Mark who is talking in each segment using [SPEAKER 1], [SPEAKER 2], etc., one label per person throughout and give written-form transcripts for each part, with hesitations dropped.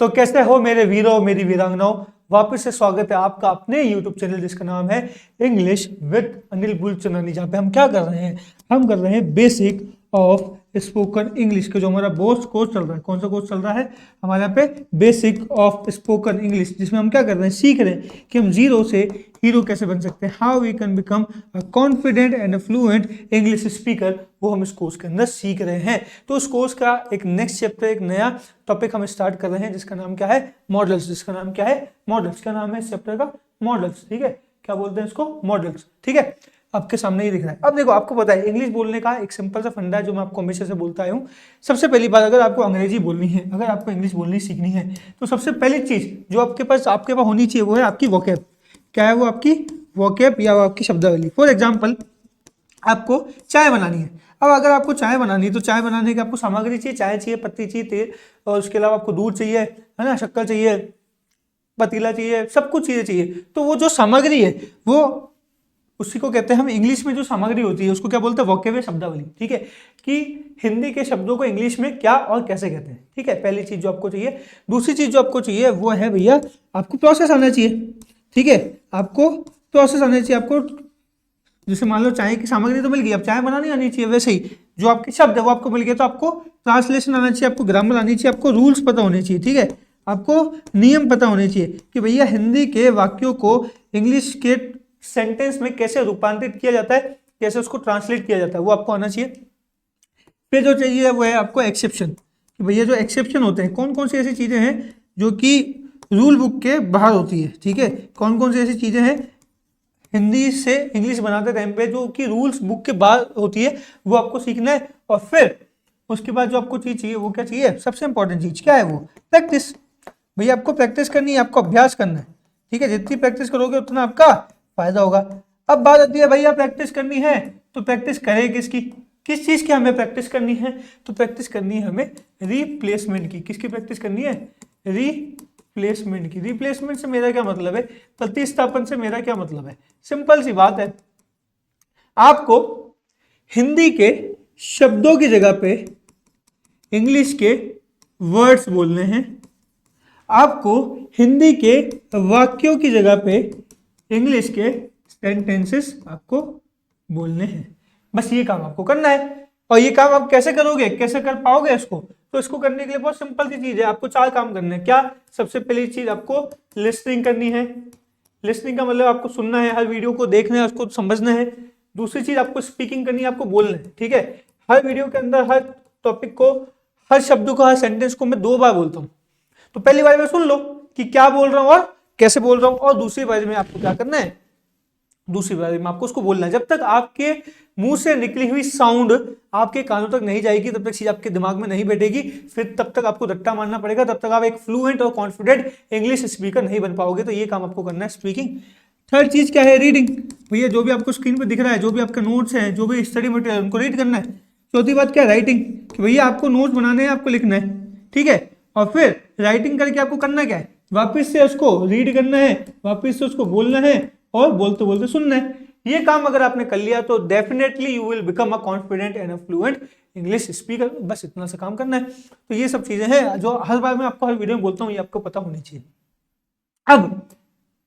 [SPEAKER 1] तो कैसे हो मेरे वीरों मेरी वीरांगनाओं, वापस से स्वागत है आपका अपने YouTube चैनल जिसका नाम है इंग्लिश विद अनिल बुलचंदानी, जहाँ पे हम क्या कर रहे हैं, हम कर रहे हैं बेसिक ऑफ स्पोकन इंग्लिश का जो हमारा कोर्स चल रहा है। कौन सा कोर्स चल रहा है हमारे यहाँ पे? बेसिक ऑफ स्पोकन इंग्लिश, जिसमें हम क्या कर रहे हैं, सीख रहे हैं कि हम जीरो से हीरो कैसे बन सकते हैं, how we can become a confident and fluent English speaker. वो हम इस कोर्स के अंदर सीख रहे हैं। तो उस कोर्स का एक नेक्स्ट चैप्टर, एक नया टॉपिक हम स्टार्ट कर रहे हैं जिसका नाम क्या है, मॉडल्स। जिसका नाम क्या है, मॉडल्स। क्या नाम है इस चैप्टर का? मॉडल्स। ठीक है, क्या बोलते हैं इसको? मॉडल्स। ठीक है, आपके सामने ही दिख रहा है। अब देखो, आपको पता है इंग्लिश बोलने का एक सिंपल सा फंडा है जो मैं आपको हमेशा से बोलता आया हूँ। सबसे पहली बात, अगर आपको अंग्रेजी बोलनी है, अगर आपको इंग्लिश बोलनी सीखनी है, तो सबसे पहली चीज जो आपके पास होनी चाहिए वो है आपकी वोकैब। क्या है वो? आपकी वोकैब या आपकी शब्दावली। फॉर एग्जाम्पल, आपको चाय बनानी है। अब अगर आपको चाय बनानी है तो चाय बनाने की आपको सामग्री चाहिए, चाय चाहिए, पत्ती चाहिए, तेल, और उसके अलावा आपको दूध चाहिए, है ना, शक्कर चाहिए, पतीला चाहिए, सब कुछ चीजें चाहिए। तो वो जो सामग्री है वो उसी को कहते हैं हम, इंग्लिश में जो सामग्री होती है उसको क्या बोलते हैं? वोकैब, शब्दावली। ठीक है, कि हिंदी के शब्दों को इंग्लिश में क्या और कैसे कहते हैं। ठीक है, पहली चीज जो आपको चाहिए। दूसरी चीज जो आपको चाहिए वो है भैया, आपको प्रोसेस आना चाहिए। ठीक है, आपको प्रोसेस आना चाहिए। आपको जैसे मान लो चाय की सामग्री तो मिल गई, अब चाय बनानी आनी चाहिए। वैसे ही जो आपके शब्द है वो आपको मिल गए, तो आपको ट्रांसलेशन आना चाहिए, आपको ग्रामर आनी चाहिए, आपको रूल्स पता होने चाहिए। ठीक है, आपको नियम पता होने चाहिए कि भैया हिंदी के वाक्यों को इंग्लिश के सेंटेंस में कैसे रूपांतरित किया जाता है, कैसे उसको ट्रांसलेट किया जाता है, वो आपको आना चाहिए। फिर जो चाहिए वो है आपको एक्सेप्शन, कि भैया जो एक्सेप्शन होते हैं, कौन कौन सी ऐसी चीजें हैं जो कि रूल बुक के बाहर होती है। ठीक है, कौन कौन सी ऐसी चीजें हैं हिंदी से इंग्लिश बनाते टाइम पे जो कि रूल्स बुक के बाहर होती है, वो आपको सीखना है। और फिर उसके बाद जो आपको चीज चाहिए वो क्या चाहिए? सबसे इंपॉर्टेंट चीज क्या है? वो प्रैक्टिस। भैया आपको प्रैक्टिस करनी है, आपको अभ्यास करना है। ठीक है, जितनी प्रैक्टिस करोगे उतना आपका फायदा होगा। अब बात आती है भैया प्रैक्टिस करनी है तो प्रैक्टिस करें किसकी, किस चीज की हमें प्रैक्टिस करनी है? तो प्रैक्टिस करनी है हमें रिप्लेसमेंट की। किसकी प्रैक्टिस करनी है? रिप्लेसमेंट की। रिप्लेसमेंट से मेरा क्या मतलब है? प्रतिस्थापन से मेरा क्या मतलब है? सिंपल सी बात है, आपको हिंदी के शब्दों की जगह पे इंग्लिश के वर्ड्स बोलने हैं। आपको हिंदी के वाक्यों की जगह पे इंग्लिश के सेंटेंसेस आपको बोलने हैं। बस ये काम आपको करना है। और ये काम आप कैसे करोगे, कैसे कर पाओगे इसको? तो इसको करने के लिए बहुत सिंपल सी चीज है, आपको 4 काम करने हैं। क्या? सबसे पहली चीज आपको लिसनिंग करनी है। लिसनिंग का मतलब आपको सुनना है, हर वीडियो को देखना है, उसको समझना है। दूसरी चीज आपको स्पीकिंग करनी है, आपको बोलना है। ठीक है, हर वीडियो के अंदर हर टॉपिक को, हर शब्द को, हर सेंटेंस को मैं 2 बार बोलता हूँ। तो पहली बार में सुन लो कि क्या बोल रहा हूं और कैसे बोल रहा हूं, और दूसरी बार में आपको क्या करना है? दूसरी बार में आपको उसको बोलना है। जब तक आपके मुंह से निकली हुई साउंड आपके कानों तक नहीं जाएगी, तब तक चीज आपके दिमाग में नहीं बैठेगी। फिर तब तक आपको रट्टा मारना पड़ेगा, तब तक आप एक फ्लुएंट और कॉन्फिडेंट इंग्लिश स्पीकर नहीं बन पाओगे। तो ये काम आपको करना है, स्पीकिंग। थर्ड चीज क्या है? रीडिंग। भैया जो भी आपको स्क्रीन पर दिख रहा है, जो भी आपके नोट्स हैं, जो भी स्टडी मटेरियल है, उनको रीड करना है। चौथी बात क्या है? राइटिंग। कि भैया आपको नोट्स बनाने हैं, आपको लिखना है। ठीक है, और फिर राइटिंग करके आपको करना क्या है? वापस से उसको रीड करना है, वापस से उसको बोलना है, और बोलते बोलते सुनना है। ये काम अगर आपने कर लिया तो definitely you will become a confident and a fluent English speaker. बस इतना सा काम करना है। तो ये सब चीजें हैं जो हर बार मैं आपको हर वीडियो में बोलता हूँ, ये आपको पता होनी चाहिए। अब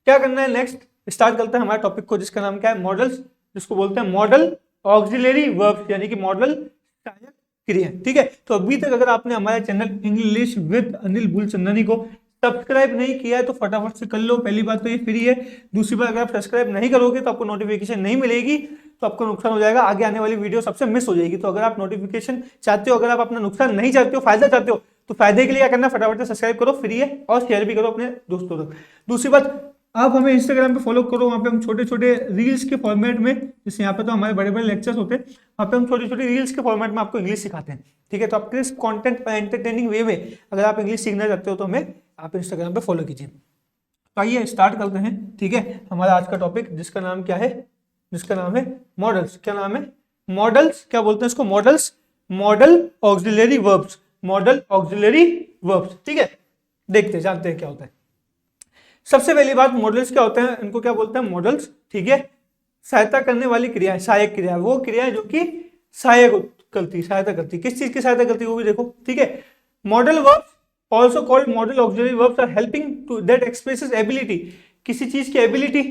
[SPEAKER 1] क्या करना है? नेक्स्ट स्टार्ट करते हैं हमारे टॉपिक को, जिसका नाम क्या है? मॉडल्स, जिसको बोलते हैं मॉडल ऑक्सिलरी वर्ब्स, यानी कि मॉडल सहायक क्रिया। ठीक है, तो अभी तक अगर आपने हमारे channel English with Anil Bulchandani को सब्सक्राइब नहीं किया है तो फटाफट से कर लो। पहली बात तो ये फ्री है। दूसरी बात, अगर आप सब्सक्राइब नहीं करोगे तो आपको नोटिफिकेशन नहीं मिलेगी, तो आपको नुकसान हो जाएगा, आगे आने वाली वीडियो सबसे मिस हो जाएगी। तो अगर आप नोटिफिकेशन चाहते हो, अगर आप अपना नुकसान नहीं चाहते हो, फायदा चाहते हो, तो फायदे के लिए क्या करना? फटाफट से सब्सक्राइब करो, फ्री है, और शेयर भी करो अपने दोस्तों तक। दूसरी बात, आप हमें इंस्टाग्राम पे फॉलो करो, वहाँ पे हम छोटे छोटे रील्स के फॉर्मेट में, जैसे यहाँ पे तो हमारे बड़े बड़े लेक्चर्स होते हैं, वहाँ पे हम छोटी छोटी रील्स के फॉर्मेट में आपको इंग्लिश सिखाते हैं। ठीक है, तो आप किस कंटेंट एंटरटेनिंग वे में अगर आप इंग्लिश सीखना चाहते हो तो हमें आप इंस्टाग्राम पे फॉलो कीजिए। तो आइए स्टार्ट करते हैं। ठीक है, हमारा आज का टॉपिक जिसका नाम क्या है? जिसका नाम है मॉडल्स। क्या नाम है? मॉडल्स। क्या बोलते हैं इसको? Models, model auxiliary verbs, model auxiliary verbs. ठीक है, देखते जानते हैं क्या होता है। सबसे पहली बात, मॉडल्स क्या होते हैं? इनको क्या बोलते हैं? मॉडल्स। ठीक है, सहायता करने वाली क्रिया, सहायक क्रिया, वो क्रिया जो कि सहायता करती। किस चीज की सहायता करती है वो भी देखो। ठीक है, modal verbs also called modal auxiliary verbs are helping to that expresses ability, किसी चीज की एबिलिटी,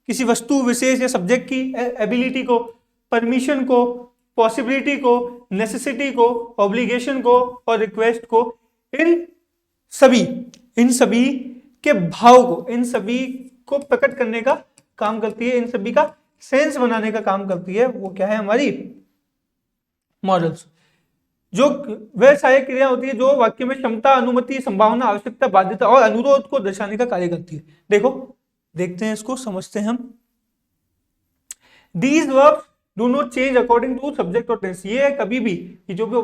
[SPEAKER 1] किसी वस्तु विशेष या सब्जेक्ट की एबिलिटी को, परमिशन को, पॉसिबिलिटी को, नेसेसिटी को, ऑब्लिगेशन को और रिक्वेस्ट को, इन सभी के भाव को, इन सभी को प्रकट करने का काम करती है, इन सभी का सेंस बनाने का काम करती है, वो क्या है हमारी मॉडल्स। जो वह सहायक क्रिया होती है जो वाक्य में क्षमता, अनुमति, संभावना, आवश्यकता, बाध्यता और अनुरोध को दर्शाने का कार्य करती है। देखो देखते हैं इसको, समझते हैं हम। These verbs do not change according to subject और tense। ये कभी भी, ये जो भी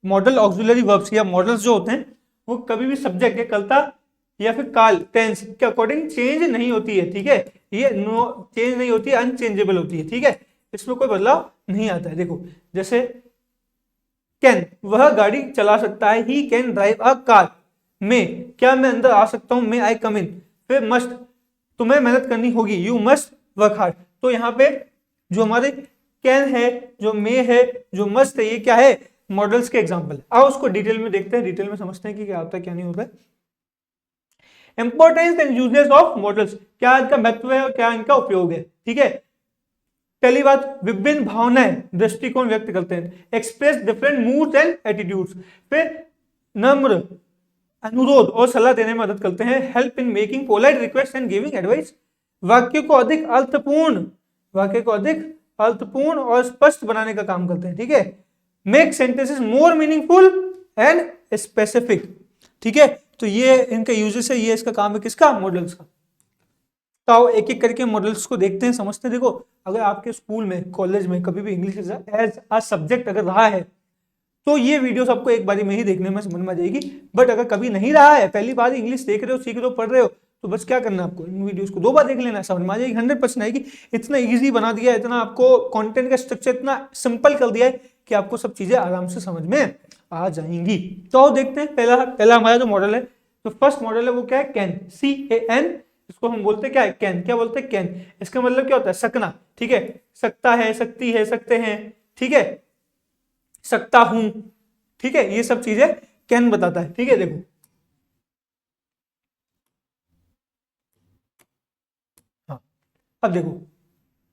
[SPEAKER 1] मॉडल ऑक्सिलरी वर्ब्स या मॉडल्स जो होते हैं वो कभी भी सब्जेक्ट या कर्ता या फिर काल, टेंस के अकॉर्डिंग चेंज नहीं होती है, ठीक है। ये नो चेंज नहीं होती है, अनचेंजेबल होती है, ठीक है, इसमें कोई बदलाव नहीं आता है। देखो जैसे कैन, वह गाड़ी चला सकता है, he can drive a car. में, क्या मैं अंदर आ सकता हूं, मे आई कम इन। फिर मस्ट, तुम्हें मेहनत करनी होगी, यू मस्ट वर्क हार्ड। तो यहाँ पे जो हमारे कैन है, जो मे है, जो मस्ट है, ये क्या है, मॉडल्स के एग्जांपल है। आओ उसको डिटेल में देखते हैं, डिटेल में समझते हैं कि क्या होता है क्या नहीं होता है। Importance and uses of models, क्या इनका महत्व है और क्या इनका उपयोग है, ठीक है। पहली बात, विभिन्न भावनाएं, दृष्टिकोण व्यक्त करते हैं, express different moods and attitudes. फिर नम्र, अनुरोध और सलाह देने में मदद करते हैं, help in making polite request and giving advice. वाक्य को अधिक अर्थपूर्ण और स्पष्ट बनाने का काम करते हैं, ठीक है। Make sentences more meaningful and specific, ठीक है। तो ये इनका यूजेस है, ये इसका काम है किसका, मॉडल्स का। तो एक एक करके मॉडल्स को देखते हैं, समझते हैं। देखो अगर आपके स्कूल में, कॉलेज में कभी भी इंग्लिश एज अ सब्जेक्ट अगर रहा है तो ये वीडियोस आपको एक बारी में ही देखने में समझ में आ जाएगी। बट अगर कभी नहीं रहा है, पहली बार इंग्लिश देख रहे हो, सीख रहे हो, पढ़ रहे हो, तो बस क्या करना है आपको, इन वीडियोस को 2 बार देख लेना, समझ में आ जाएगी, 100% आएगी। इतना इजी बना दिया है, इतना आपको कंटेंट का स्ट्रक्चर इतना सिंपल कर दिया है कि आपको सब चीजें आराम से समझ में आ जाएंगी। तो देखते हैं पहला हमारा जो मॉडल है, तो फर्स्ट मॉडल है वो क्या है, कैन, CAN। इसको हम बोलते हैं क्या है, कैन। क्या बोलते हैं, कैन। इसका मतलब क्या होता है, सकना, ठीक है। सकता है, सकती है, सकते हैं, ठीक है, सकता हूं, ठीक है, ये सब चीजें कैन बताता है, ठीक है। देखो हाँ, अब देखो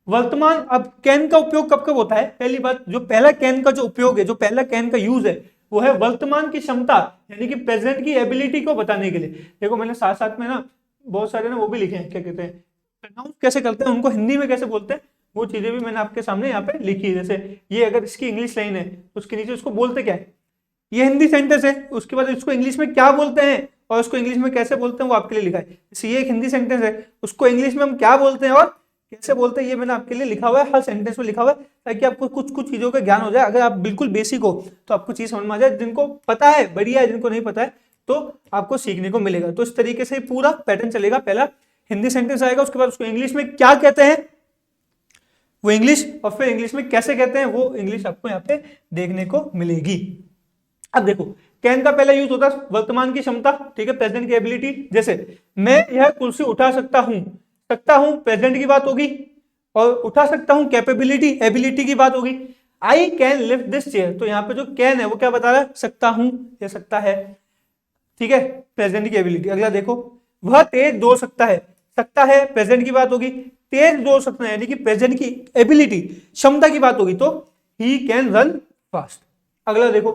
[SPEAKER 1] वर्तमान, अब कैन का उपयोग कब कब होता है। पहली बात, जो पहला कैन का जो उपयोग है, जो पहला कैन का यूज है, वो है वर्तमान की क्षमता, यानी कि प्रेजेंट की एबिलिटी को बताने के लिए। देखो मैंने साथ साथ में ना बहुत सारे ना वो भी लिखे हैं, क्या कहते हैं, प्रोनाउंस कैसे करते हैं, उनको हिंदी में कैसे बोलते हैं, वो चीजें भी मैंने आपके सामने यहाँ पे लिखी है। जैसे ये अगर इसकी इंग्लिश लाइन है, उसके नीचे उसको बोलते क्या है, ये हिंदी सेंटेंस है, उसके बाद इसको इंग्लिश में क्या बोलते हैं और उसको इंग्लिश में कैसे बोलते हैं वो आपके लिए लिखा है। जैसे ये एक हिंदी सेंटेंस है, उसको इंग्लिश में हम क्या बोलते हैं और कैसे बोलते हैं, ये मैंने आपके लिए लिखा हुआ है, हर सेंटेंस में लिखा हुआ है, ताकि आपको कुछ कुछ चीजों का ज्ञान हो जाए। अगर आप बिल्कुल बेसिक हो तो आपको चीज समझ में आ जाए, जिनको पता है बढ़िया है, जिनको नहीं पता है तो आपको सीखने को मिलेगा। तो इस तरीके से पूरा पैटर्न चलेगा। पहला हिंदी सेंटेंस आएगा, उसके बाद उसको इंग्लिश में क्या कहते हैं वो इंग्लिश, और फिर इंग्लिश में कैसे कहते हैं वो इंग्लिश आपको यहाँ पे देखने को मिलेगी। अब देखो कैन का पहला यूज होता है वर्तमान की क्षमता, ठीक है, प्रेजेंट की एबिलिटी। जैसे मैं यह कुर्सी उठा सकता हूं प्रेजेंट की बात होगी, और उठा सकता हूं कैपेबिलिटी, एबिलिटी की बात होगी। I can lift this chair, तो यहाँ पे जो कैन है वो क्या बता रहा है, सकता हूं या सकता है, ठीक है, प्रेजेंट की एबिलिटी। अगला देखो, वह तेज दौड़ सकता है प्रेजेंट की बात होगी, तेज दौड़ सकता है यानी कि प्रेजेंट की एबिलिटी, क्षमता की बात होगी, तो ही कैन रन फास्ट। अगला देखो,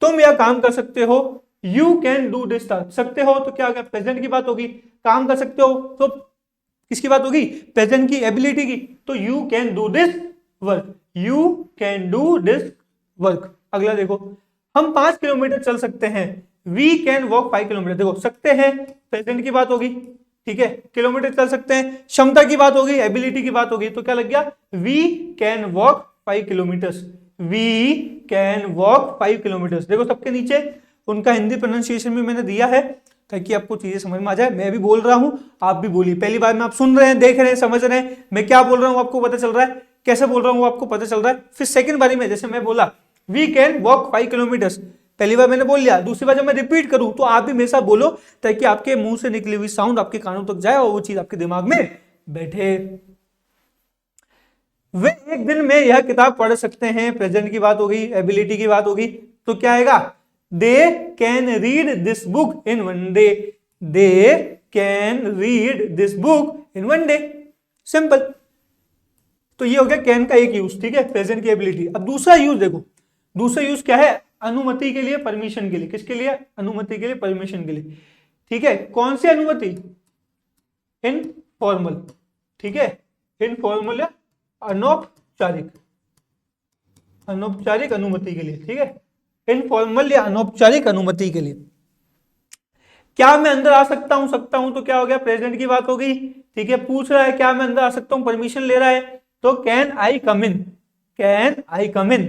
[SPEAKER 1] तुम यह काम कर सकते हो, you can do this task. सकते हो तो क्या होगा, प्रेजेंट की बात होगी, काम कर सकते हो तो किसकी बात होगी, प्रेजेंट की एबिलिटी की, तो you can do this work, you can do this work. अगला देखो, हम 5 किलोमीटर चल सकते हैं, वी कैन वॉक 5 किलोमीटर। देखो सकते हैं प्रेजेंट की बात होगी, ठीक है, किलोमीटर चल सकते हैं क्षमता की बात होगी, एबिलिटी की बात होगी, तो क्या लग गया, we can walk 5 kilometre, we can walk 5 kilometre. देखो सबके नीचे उनका हिंदी प्रोनाउंसिएशन भी मैंने दिया है ताकि आपको चीजें समझ में आ जाए। मैं भी बोल रहा हूं, आप भी बोलिए। पहली बार में आप सुन रहे हैं, देख रहे हैं, समझ रहे हैं, मैं क्या बोल रहा हूं आपको पता चल रहा है, कैसे बोल रहा हूं आपको पता चल रहा है। फिर सेकंड बारी में जैसे मैं बोला वी कैन वॉक 5 किलोमीटर, पहली बार मैंने बोल लिया, दूसरी बार जब मैं रिपीट करूं तो आप भी मेरे साथ बोलो, ताकि आपके मुंह से निकली हुई साउंड आपके कानों तक जाए और वो चीज आपके दिमाग में बैठे। वे एक दिन में यह किताब पढ़ सकते हैं, प्रेजेंट की बात होगी, एबिलिटी की बात होगी, तो क्या आएगा, they can read this book in one day, they can read this book in one day, simple. तो ये हो गया कैन का एक यूज, ठीक है, प्रेजेंट की एबिलिटी। अब दूसरा यूज देखो, दूसरा यूज क्या है, अनुमति के लिए, परमिशन के लिए। किसके लिए, अनुमति के लिए, परमिशन के लिए, ठीक है। कौन सी अनुमति, इनफॉर्मल, ठीक है, इनफॉर्मल या अनौपचारिक, अनौपचारिक अनुमति के लिए, ठीक है, इनफॉर्मल या अनौपचारिक अनुमति के लिए। क्या मैं अंदर आ सकता हूं तो क्या हो गया, प्रेजेंट की बात हो गई, ठीक है। पूछ रहा है क्या मैं अंदर आ सकता हूं, परमिशन ले रहा है, तो can I come in, can I कम इन।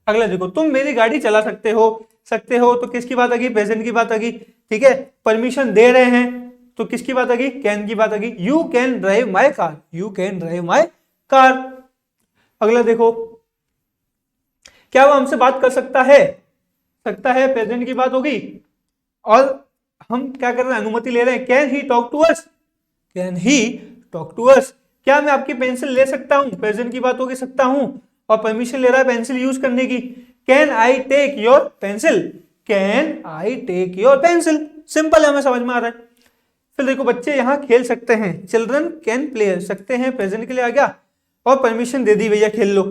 [SPEAKER 1] अगला देखो, तुम मेरी गाड़ी चला सकते हो तो किसकी बात आ गई, प्रेजेंट की बात आ गई, ठीक है। परमिशन दे रहे हैं तो किसकी बात आ गई, कैन की बात आ गई। You can drive my car, you can drive my car. अगला देखो, क्या वो हमसे बात कर सकता है, प्रेजेंट की बात हो गई। और हम क्या कर रहे हैं, अनुमति ले रहे हैं, can he talk to us, can he talk to us. क्या मैं आपकी पेंसिल ले सकता हूं, प्रेजेंट की बात होगी, सकता हूं, और परमिशन ले रहा है पेंसिल यूज करने की। Can I take your pencil, can I take your pencil, simple है, हमें समझ में आ रहा है। फिर देखो, बच्चे यहाँ खेल सकते हैं, चिल्ड्रन कैन प्ले, सकते हैं प्रेजेंट के लिए आ गया, और परमिशन दे दी भैया खेल लो,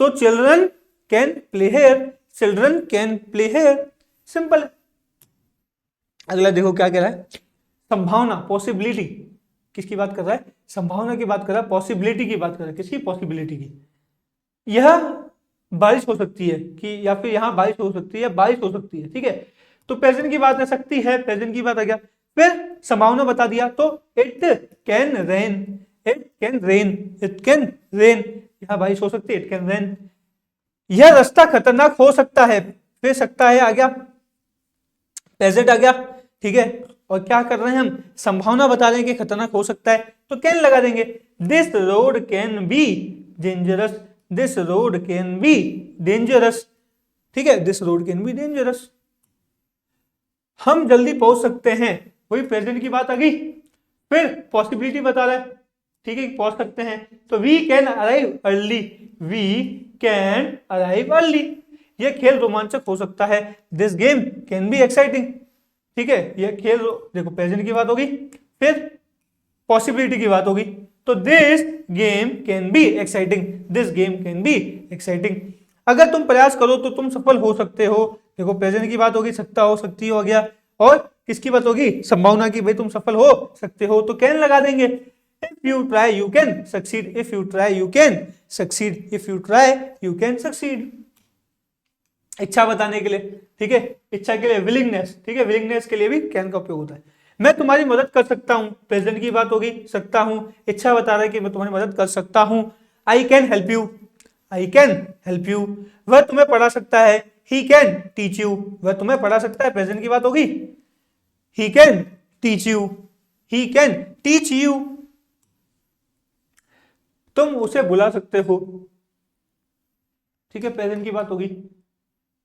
[SPEAKER 1] तो children can play here, children can play here, simple है। अगला देखो क्या कह रहा है, संभावना, पॉसिबिलिटी, किसकी बात कर रहा है, संभावना की बात कर रहा है, पॉसिबिलिटी की बात कर रहा है, किसकी, पॉसिबिलिटी की। यह बारिश हो सकती है कि, या फिर यहाँ बारिश हो सकती है, बारिश हो सकती है, ठीक है। तो प्रेजेंट की बात है, सकती है, प्रेजेंट की बात आ गया। फिर संभावना बता दिया, तो it can rain, it can rain, it can rain, यहाँ बारिश हो सकती है, इट कैन रेन। यह रास्ता खतरनाक हो सकता है, फिर सकता है आ गया, प्रेजेंट आ गया, ठीक है। और क्या कर रहे हैं हम, संभावना बता रहे हैं कि खतरनाक हो सकता है, तो कैन लगा देंगे। This road can be dangerous, this road can be dangerous, ठीक है, this road can be dangerous. हम जल्दी पहुंच सकते हैं, वही प्रेजेंट की बात आ गई। फिर पॉसिबिलिटी बता रहा है, ठीक है, पहुंच सकते हैं, तो we can arrive early, we can arrive early. यह खेल रोमांचक हो सकता है, this game can be exciting, ठीक है, यह खेल, देखो प्रेजेंट की बात होगी, फिर पॉसिबिलिटी की बात होगी, तो this game can be exciting, this game can be exciting. अगर तुम प्रयास करो तो तुम सफल हो सकते हो, देखो प्रेजेंट की बात होगी, सकता हो, सकती हो गया, और किसकी बात होगी, संभावना की, भाई तुम सफल हो सकते हो, तो कैन लगा देंगे। If you try you can succeed, if you try you can succeed, if you try you can succeed. इच्छा बताने के लिए, ठीक है, इच्छा के लिए विलिंगनेस, ठीक है, विलिंगनेस के लिए भी कैन का उपयोग होता है। मैं तुम्हारी मदद कर सकता हूं, प्रेजेंट की बात होगी, सकता हूं, इच्छा बता रहा है कि मैं तुम्हारी मदद कर सकता हूं। I can help you, I can help you. वह तुम्हें पढ़ा सकता है, ही कैन टीच यू, वह तुम्हें पढ़ा सकता है, प्रेजेंट की बात होगी, he can teach you, he can teach you. तुम उसे बुला सकते हो, ठीक है, प्रेजेंट की बात होगी,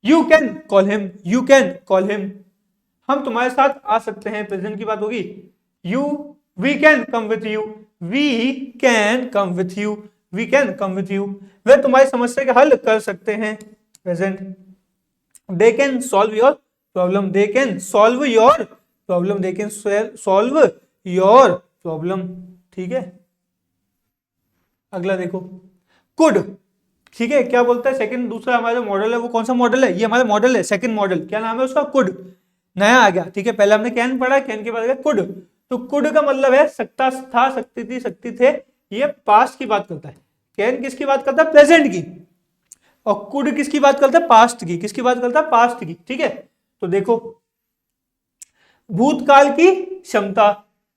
[SPEAKER 1] you can call him, you can call him. हम तुम्हारे साथ आ सकते हैं, प्रेजेंट की बात होगी, you we can come with you, we can come with you, we can come with you. वे तुम्हारी समस्या का हल कर सकते हैं, present. They can solve your problem, they can solve your problem, they can solve your problem, ठीक है। अगला देखो, कुड, ठीक है, क्या बोलता है, सेकंड, दूसरा हमारा मॉडल है, वो कौन सा मॉडल है, ये हमारा मॉडल है, सेकंड मॉडल, क्या नाम है उसका, कुड, नया आ गया, ठीक है। पहले हमने कैन पढ़ा, कैन के बाद गया कुड। तो कुड का मतलब है सकता था, सकती थी, सकती थे, ये पास्ट की बात करता है। कैन किसकी बात करता है, प्रेजेंट की, और कुड किसकी बात करता है, पास्ट की, किसकी बात करता है, पास्ट की, ठीक है। तो देखो, भूतकाल की क्षमता,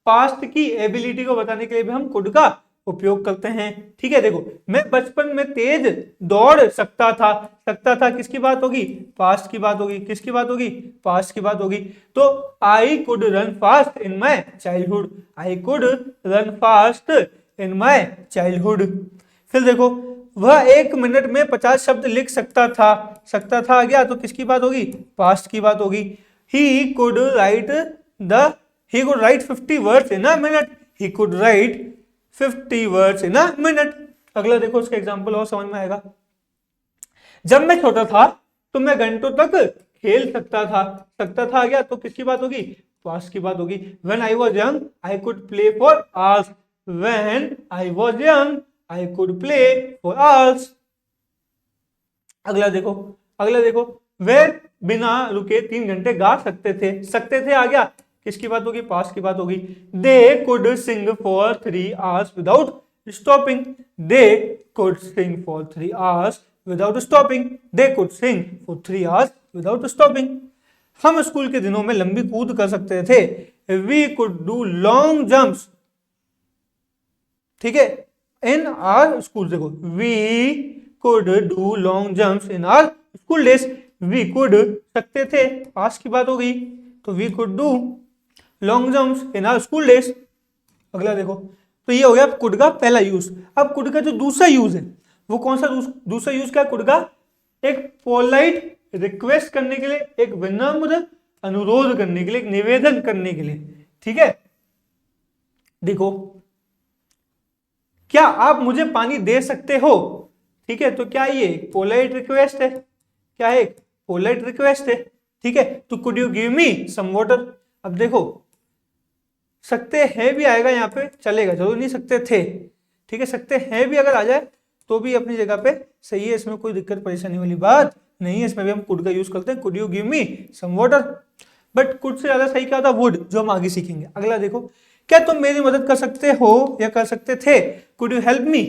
[SPEAKER 1] पास्ट की एबिलिटी को बताने के लिए भी हम कुड का उपयोग करते हैं, ठीक है। देखो, मैं बचपन में तेज दौड़ सकता था, सकता था किसकी बात होगी, पास्ट की बात होगी, किसकी बात होगी, पास्ट की बात होगी। तो I could run fast in my childhood, I could run fast in my childhood. फिर देखो, वह 1 मिनट में 50 शब्द लिख सकता था, सकता था आ गया, तो किसकी बात होगी, पास्ट की बात होगी। He could write 50 words in a minute, he could write 50 words in a minute. अगला देखो, उसका एग्जांपल और समझ में आएगा। जब मैं छोटा था तो मैं घंटों तक खेल सकता था आ गया तो किसकी बात होगी, पास्ट की बात होगी। When I was young I could play for hours, when I was young I could play for hours. अगला देखो वे बिना रुके 3 घंटे गा सकते थे आ गया किसकी बात होगी, पास्ट की बात होगी। They could sing for 3 hours without stopping, they could sing for 3 hours without stopping, they could sing for 3 hours without stopping. हम स्कूल के दिनों में लंबी कूद कर सकते थे, we could do long jumps, ठीक है, इन आवर स्कूल। देखो we could do long jumps in our school days, we could सकते थे, पास्ट की बात हो गई, तो we could do long jumps in our school days. अगला देखो, तो ये हो गया कुड का पहला यूज। अब कुड का जो दूसरा यूज है वो कौन सा, दूसरा यूज क्या है कुड का, एक पोलाइट रिक्वेस्ट करने के लिए, एक विनम्र अनुरोध करने के लिए, एक निवेदन करने के लिए, ठीक है। देखो क्या आप मुझे पानी दे सकते हो, ठीक है, तो क्या ये पोलाइट रिक्वेस्ट है, क्या है, पोलाइट रिक्वेस्ट है, ठीक है। तो could you give me some water. अब देखो सकते हैं भी आएगा यहाँ पे चलेगा, जरूर नहीं सकते थे, ठीक है, सकते हैं भी अगर आ जाए तो भी अपनी जगह पे सही है, इसमें कोई दिक्कत परेशानी वाली बात नहीं है, इसमें भी हम कुड का यूज करते हैं, could you give me some water. But could से ज्यादा सही क्या होता, वुड, जो हम आगे सीखेंगे। अगला देखो, क्या तुम मेरी मदद कर सकते हो या कर सकते थे, could you help me,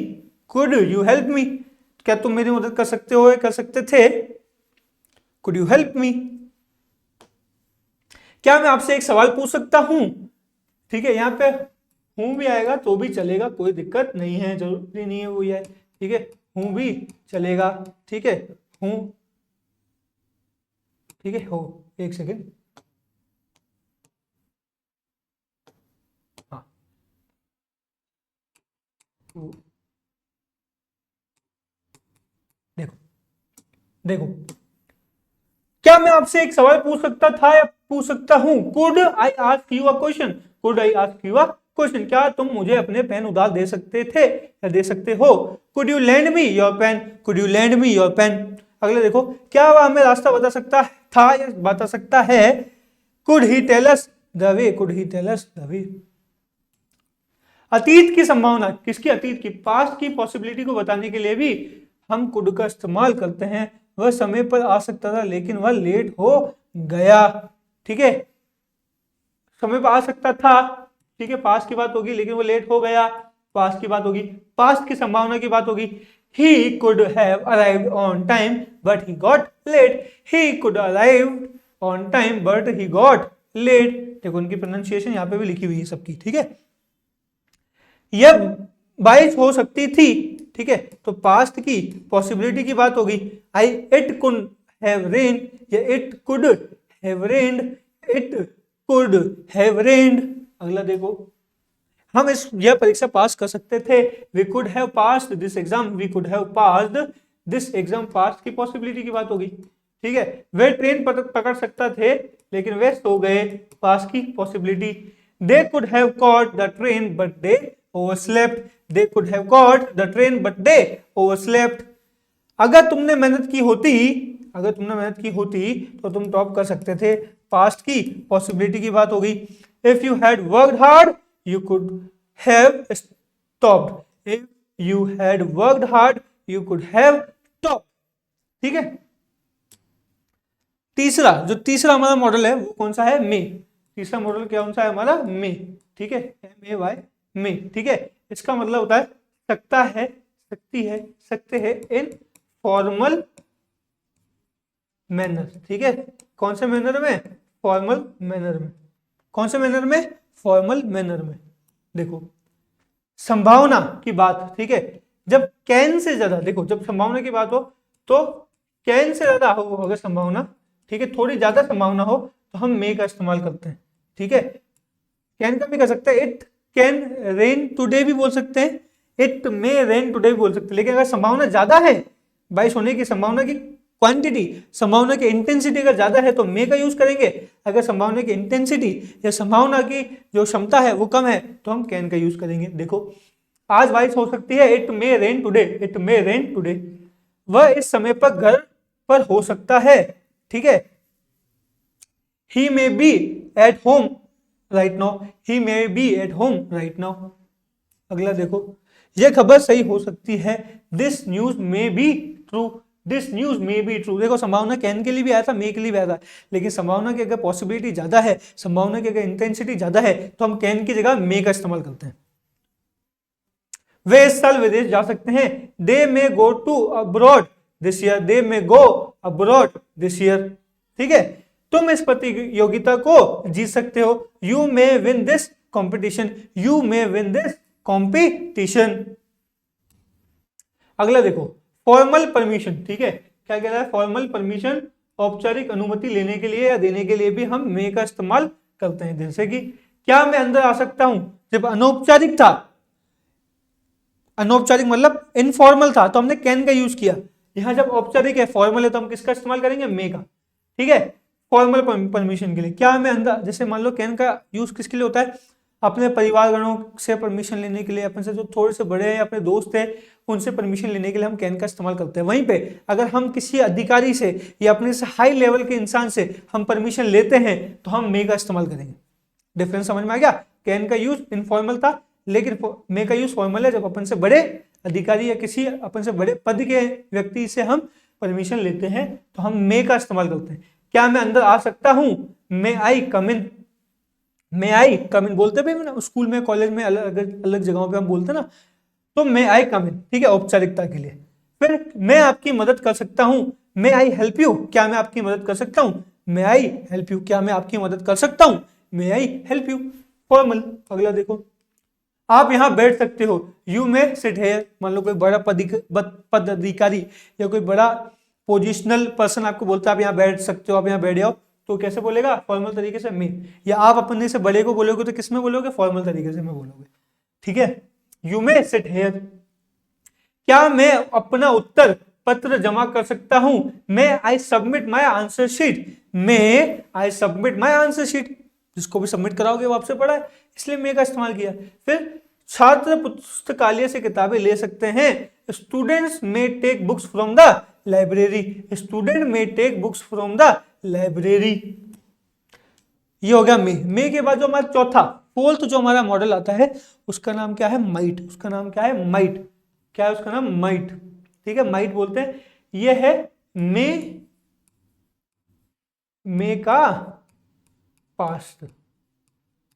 [SPEAKER 1] could you help me, क्या तुम मेरी मदद कर सकते हो या कर सकते थे, कुड यू हेल्प मी। क्या मैं आपसे एक सवाल पूछ सकता हूं, ठीक है, यहाँ पे हूं भी आएगा तो भी चलेगा, कोई दिक्कत नहीं है, जरूरी नहीं है वो ये, ठीक है, हूं भी चलेगा, ठीक है, हूं, ठीक है, हो, एक सेकेंड, हाँ, देखो देखो, क्या मैं आपसे एक सवाल पूछ सकता था या पूछ सकता हूं, could I ask you a question, could I ask you a question, क्या तुम मुझे अपने पेन उधार दे सकते थे या दे सकते हो, could you lend me your pen, could you lend me your pen. अगले देखो, क्या वह हमें रास्ता बता सकता था या बता सकता है, could he tell us the way, could he tell us the way. अतीत की संभावना, किसकी, अतीत की, पास्ट की पॉसिबिलिटी को बताने के लिए भी हम कुड का इस्तेमाल करते हैं। वह समय पर आ सकता था लेकिन वह लेट हो गया, ठीक है, समय पर आ सकता था, ठीक है, पास्ट की बात होगी, लेकिन वो लेट हो गया, पास्ट की बात होगी, पास्ट की संभावना की बात होगी। He could have arrived on time but he got late, he could arrive on time but he got late। देखो उनकी प्रोनाउंसिएशन यहाँ पे भी लिखी हुई है सबकी, ठीक है। यह बारिश हो सकती थी, ठीक है, तो पास्ट की पॉसिबिलिटी की बात होगी। I it could have rain, या it could have rained, it could have rained. अगला देखो, हम यह परीक्षा पास कर सकते थे, we could have passed this exam, we could have passed this exam, past की पॉसिबिलिटी की बात होगी, ठीक है। वे ट्रेन पकड़ सकता थे लेकिन वे सो गए, पास्ट की possibility. They could have caught the train but they overslept, they could have caught the train but they overslept. अगर तुमने मेहनत की होती तो तुम टॉप कर सकते थे, पास्ट की पॉसिबिलिटी की बात होगी। If you had worked hard you could have stopped, if you had worked hard you could have stopped, ठीक है। जो तीसरा हमारा मॉडल है वो कौन सा है, मे। तीसरा मॉडल कौन सा है हमारा, मे, ठीक है, MAY, मे, ठीक है। इसका मतलब होता है सकता है, सकती है, सकते हैं इन फॉर्मल मैनर, ठीक है, कौन से मैनर में, फॉर्मल मैनर में, कौन से मैनर में, फॉर्मल मैनर में। देखो संभावना की बात, ठीक है, जब कैन से ज्यादा, देखो जब संभावना की बात हो तो कैन से ज्यादा हो अगर संभावना, ठीक है, थोड़ी ज्यादा संभावना हो तो हम मे का इस्तेमाल करते हैं, ठीक है। कैन का भी कर सकते हैं, इट कैन रेन टुडे भी बोल सकते हैं, इट मे रेन टुडे भी बोल सकते हैं, लेकिन अगर संभावना ज्यादा है, बारिश होने की संभावना की क्वांटिटी, संभावना की इंटेंसिटी अगर ज्यादा है तो मे का यूज करेंगे, अगर संभावना की इंटेंसिटी या संभावना की जो क्षमता है वो कम है तो हम कैन का यूज करेंगे। देखो आज बारिश हो सकती है, it may rain today, it may rain today. वह इस समय पर घर पर हो सकता है, ठीक है, he may be at home right now, he may be at home right now. अगला देखो, यह खबर सही हो सकती है, this news may be true, this news may be true. देखो संभावना कैन के लिए भी आया था, मे के लिए भी आया था, लेकिन संभावना की अगर पॉसिबिलिटी ज्यादा है, संभावना की अगर इंटेंसिटी ज्यादा है, तो हम कैन की जगह मे का इस्तेमाल करते हैं। वे इस साल विदेश जा सकते हैं, they may go to abroad this year, they may go abroad this year. ठीक है, तुम इस प्रतियोगिता को जीत सकते हो, you may win this competition, you may win this competition. अगला देखो, फॉर्मल परमिशन। ठीक है, क्या कह रहा है, फॉर्मल परमिशन, औपचारिक अनुमति लेने के लिए या देने के लिए भी हम मे का इस्तेमाल करते हैं। जैसे कि क्या मैं अंदर आ सकता हूं, जब अनौपचारिक था, अनौपचारिक मतलब इनफॉर्मल था, तो हमने कैन का यूज किया। यहां जब औपचारिक है, फॉर्मल है, तो हम किसका इस्तेमाल करेंगे, मे का। ठीक है, फॉर्मल परमिशन के लिए। क्या मैं अंदर, जैसे मान लो कैन का यूज किसके लिए होता है, अपने परिवारगणों से परमिशन लेने के लिए, अपने से जो थोड़े से बड़े हैं, अपने दोस्त हैं, उनसे परमिशन लेने के लिए हम कैन का इस्तेमाल करते हैं। वहीं पे अगर हम किसी अधिकारी से या अपने से हाई लेवल के इंसान से हम परमिशन लेते हैं, तो हम मे का इस्तेमाल करेंगे। डिफरेंस समझ में आ गया, कैन का यूज इनफॉर्मल था, लेकिन मे का यूज फॉर्मल है, जब अपन से बड़े अधिकारी या किसी अपन से बड़े पद के व्यक्ति से हम परमिशन लेते हैं, तो हम मे का इस्तेमाल करते हैं। क्या मैं अंदर आ सकता हूं, मे आई कम इन, मे आई कम इन बोलते भी ना, स्कूल में कॉलेज में अलग अलग जगहों पे हम बोलते हैं ना, तो मे आई कम इन। ठीक है, औपचारिकता के लिए। फिर मैं आपकी मदद कर सकता हूं, मे आई हेल्प यू, क्या मैं आपकी मदद कर सकता हूं, मे आई हेल्प यू, क्या मैं आपकी मदद कर सकता हूं, may I help you, formal. अगला देखो, आप यहां बैठ सकते हो, यू मे सिट हेयर। मान लो कोई बड़ा पदाधिकारी या कोई बड़ा पोजिशनल पर्सन आपको बोलता है आप यहां बैठ सकते हो, आप यहां बैठ जाओ, तो कैसे बोलेगा, फॉर्मल तरीके से मे। या आप अपने से बड़े को बोलोगे तो किस में बोलोगे, फॉर्मल तरीके से में बोलोगे। ठीक है, यू मे सिट हेयर। क्या मैं अपना उत्तर पत्र जमा कर सकता हूं, may I submit my answer sheet, may I submit my answer sheet. जिसको भी सबमिट कराओगे वो आपसे बड़ा है, इसलिए मे का इस्तेमाल किया। फिर छात्र पुस्तकालय से किताबें ले सकते हैं, students may take books from the library, student may take books from the library. ये हो गया मे के बाद जो हमारा चौथा फोर्थ जो हमारा मॉडल आता है, उसका नाम क्या है, माइट। उसका नाम क्या है, माइट। क्या है उसका नाम, माइट। ठीक है, माइट बोलते हैं। ये है मे का पास्ट।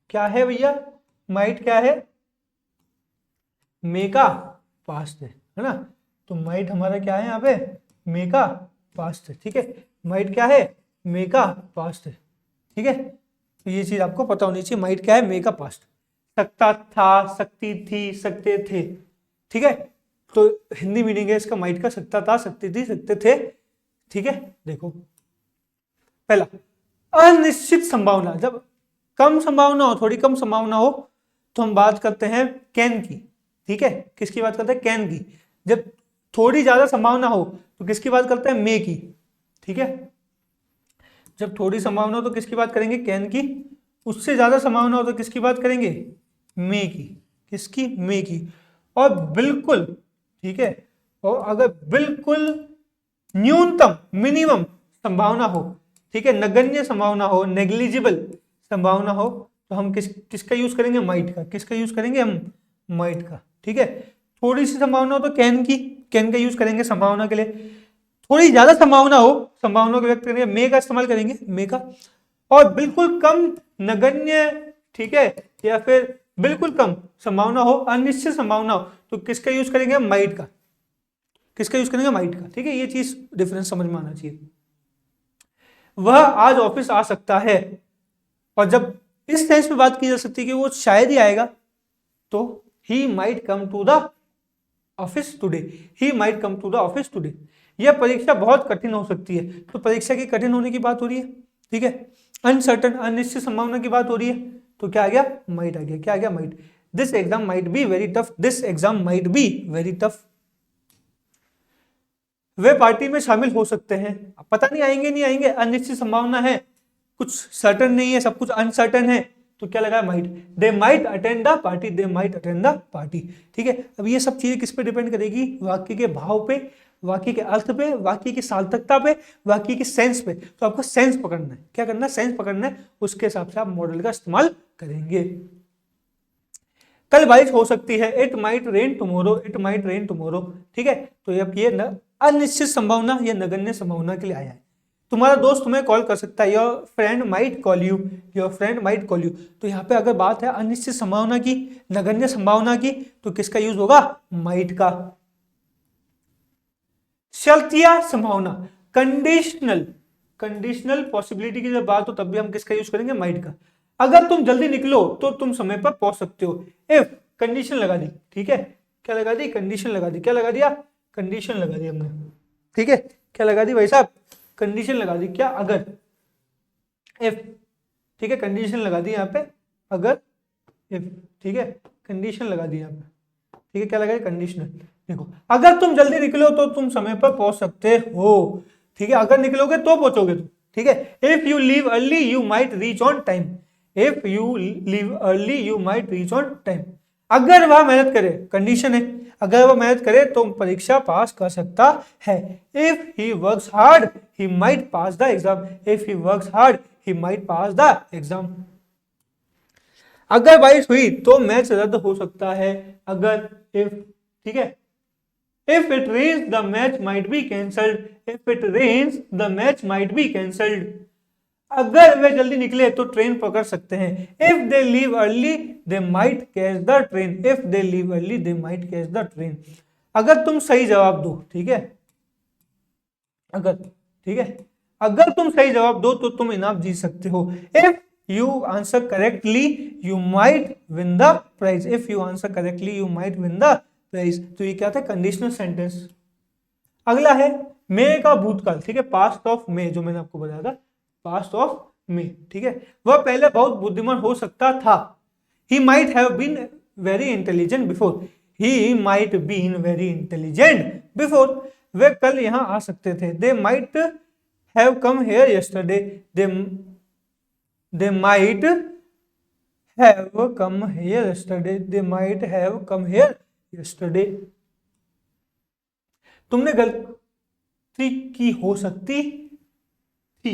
[SPEAKER 1] क्या है भैया, माइट क्या है, मे का पास्ट है ना। तो माइट हमारा क्या है यहाँ पे, मे का पास्ट है। ठीक है, माइट क्या है, मे का पास्ट है। ठीक है, तो ये चीज आपको पता होनी चाहिए, माइट क्या है, मे का पास्ट। सकता था, सकती थी, सकते थे। ठीक है, तो हिंदी मीनिंग है इसका माइट का, सकता था, सकती थी, सकते थे। ठीक है, देखो पहला अनिश्चित संभावना, जब कम संभावना हो, थोड़ी कम संभावना हो, तो हम बात करते हैं कैन की। ठीक है, किसकी बात करते हैं, कैन की। जब थोड़ी ज्यादा संभावना हो तो किसकी बात करते हैं, मे की। ठीक है, जब थोड़ी संभावना हो तो किसकी बात करेंगे, कैन की। उससे ज्यादा संभावना हो तो किसकी बात करेंगे, मे की। किसकी, मे की। और बिल्कुल, ठीक है, और अगर बिल्कुल न्यूनतम मिनिमम संभावना हो, ठीक है, नगण्य संभावना हो, नेग्लिजिबल संभावना हो, तो हम किसका यूज करेंगे, माइट का। किसका यूज करेंगे हम, माइट का। ठीक है, थोड़ी सी संभावना हो तो कैन की, कैन का यूज करेंगे संभावना के लिए। थोड़ी ज्यादा संभावना हो, संभावना को व्यक्त करेंगे, मे का इस्तेमाल करेंगे, मे का। और बिल्कुल कम नगण्य, ठीक है, या फिर बिल्कुल कम संभावना हो, अनिश्चित संभावना हो, तो किसका यूज करेंगे, माइट का। किसका यूज करेंगे, माइट का। ठीक है, ये चीज डिफरेंस समझ में आना चाहिए। वह आज ऑफिस आ सकता है, और जब इस सेंस में बात की जा सकती है कि वो शायद ही आएगा, तो he might come to the office today, he might come to the office today. यह परीक्षा बहुत कठिन हो सकती है, तो परीक्षा की कठिन होने की बात हो रही है। ठीक है, अनसर्टन, अनिश्चित संभावना की बात हो रही है, तो क्या आ गया, माइट आ गया। क्या आ गया, might. This exam might be very tough, this exam might be very tough. Way party में शामिल हो सकते हैं, पता नहीं आएंगे नहीं आएंगे, अनिश्चित संभावना है, कुछ सर्टन नहीं है, सब कुछ अनसर्टन है, तो क्या लगा, might. They might attend the party, they might attend the party. ठीक है, अब ये सब चीजें किस पे डिपेंड करेगी, वाक्य के भाव पे, वाक्य के अर्थ पे, वाक्य की सार्थकता पे, वाक्य की सेंस पे। तो आपको सेंस पकड़ना है, क्या करना है, सेंस पकड़ना है, उसके हिसाब से आप मॉडल का इस्तेमाल करेंगे। कल बारिश हो सकती है, it might rain tomorrow, it might rain tomorrow, ठीक है। तो ये अनिश्चित संभावना या नगण्य संभावना के लिए आया है। तुम्हारा दोस्त तुम्हें कॉल कर सकता है, your friend might call you, your friend might call you. तो यहाँ पे अगर बात है अनिश्चित संभावना की, नगण्य संभावना की, तो किसका यूज होगा, माइट का। शर्तिया संभावना, कंडीशनल, कंडीशनल पॉसिबिलिटी की जब बात हो तब भी हम किसका यूज करेंगे, माइट का। अगर तुम जल्दी निकलो तो तुम समय पर पहुंच सकते हो, इफ कंडीशन लगा दी, ठीक है, क्या लगा दी, कंडीशन लगा दी, क्या लगा दिया, कंडीशन लगा दी हमने, ठीक है, क्या लगा दी भाई साहब, कंडीशन लगा दी, क्या, अगर, इफ, ठीक है, कंडीशन लगा दी यहाँ पे, अगर, इफ, ठीक है, कंडीशन लगा दी यहाँ पे, ठीक है, क्या लगा, कंडीशनल। देखो, अगर तुम जल्दी निकलो तो तुम समय पर पहुंच सकते हो, ठीक है, अगर निकलोगे तो पहुंचोगे तुम, ठीक है। If you leave early you might reach on time, if you leave early you might reach on time. अगर वह मेहनत करे, कंडीशन है, अगर वह मेहनत करे तो परीक्षा पास कर सकता है। If he works hard he might pass the exam, if he works hard he might pass the exam. अगर बारिश हुई तो मैच रद्द हो सकता है, अगर, इफ, ठीक है। If it rains, the match might be cancelled. If it rains, the match might be cancelled. अगर वे जल्दी निकले तो ट्रेन पकड़ सकते हैं। If they leave early, they might catch the train. If they leave early, they might catch the train. अगर तुम सही जवाब दो, ठीक है, अगर, ठीक है, अगर तुम सही जवाब दो तो तुम इनाम जीत सकते हो। If you answer correctly, you might win the prize. If you answer correctly, you might win the prize. तो ये क्या था, कंडीशनल सेंटेंस। अगला है मे का भूतकाल, ठीक है, पास्ट ऑफ मे, जो मैंने आपको बताया था, पास्ट ऑफ मे, ठीक है। वह पहले बहुत बुद्धिमान हो सकता था, he might have been very intelligent before, he might been very intelligent before. वे कल यहाँ आ सकते थे, they might have come here yesterday, they might have come here yesterday, they might have come here yesterday. तुमने गलती की हो सकती थी,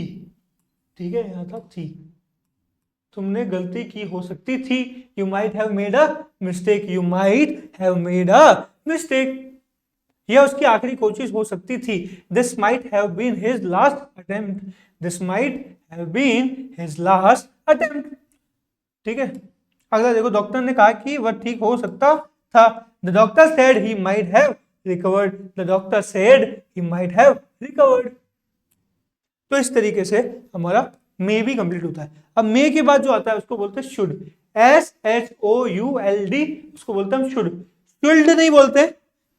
[SPEAKER 1] ठीक है, यहां था थी, तुमने गलती की हो सकती थी, you might have made a mistake, you might have made a mistake. यह उसकी आखिरी कोशिश हो सकती थी, this might have been his last attempt, this might have been his last attempt, ठीक है। अगला देखो, डॉक्टर ने कहा कि वह ठीक हो सकता था, the doctor said he might have recovered, the doctor said he might have recovered। तो इस तरीके से हमारा मे भी कंप्लीट होता है। अब मे के बाद जो आता है उसको बोलते हैं शुड, SHOULD, उसको बोलते हैं हम शुड, शुल्ड नहीं बोलते,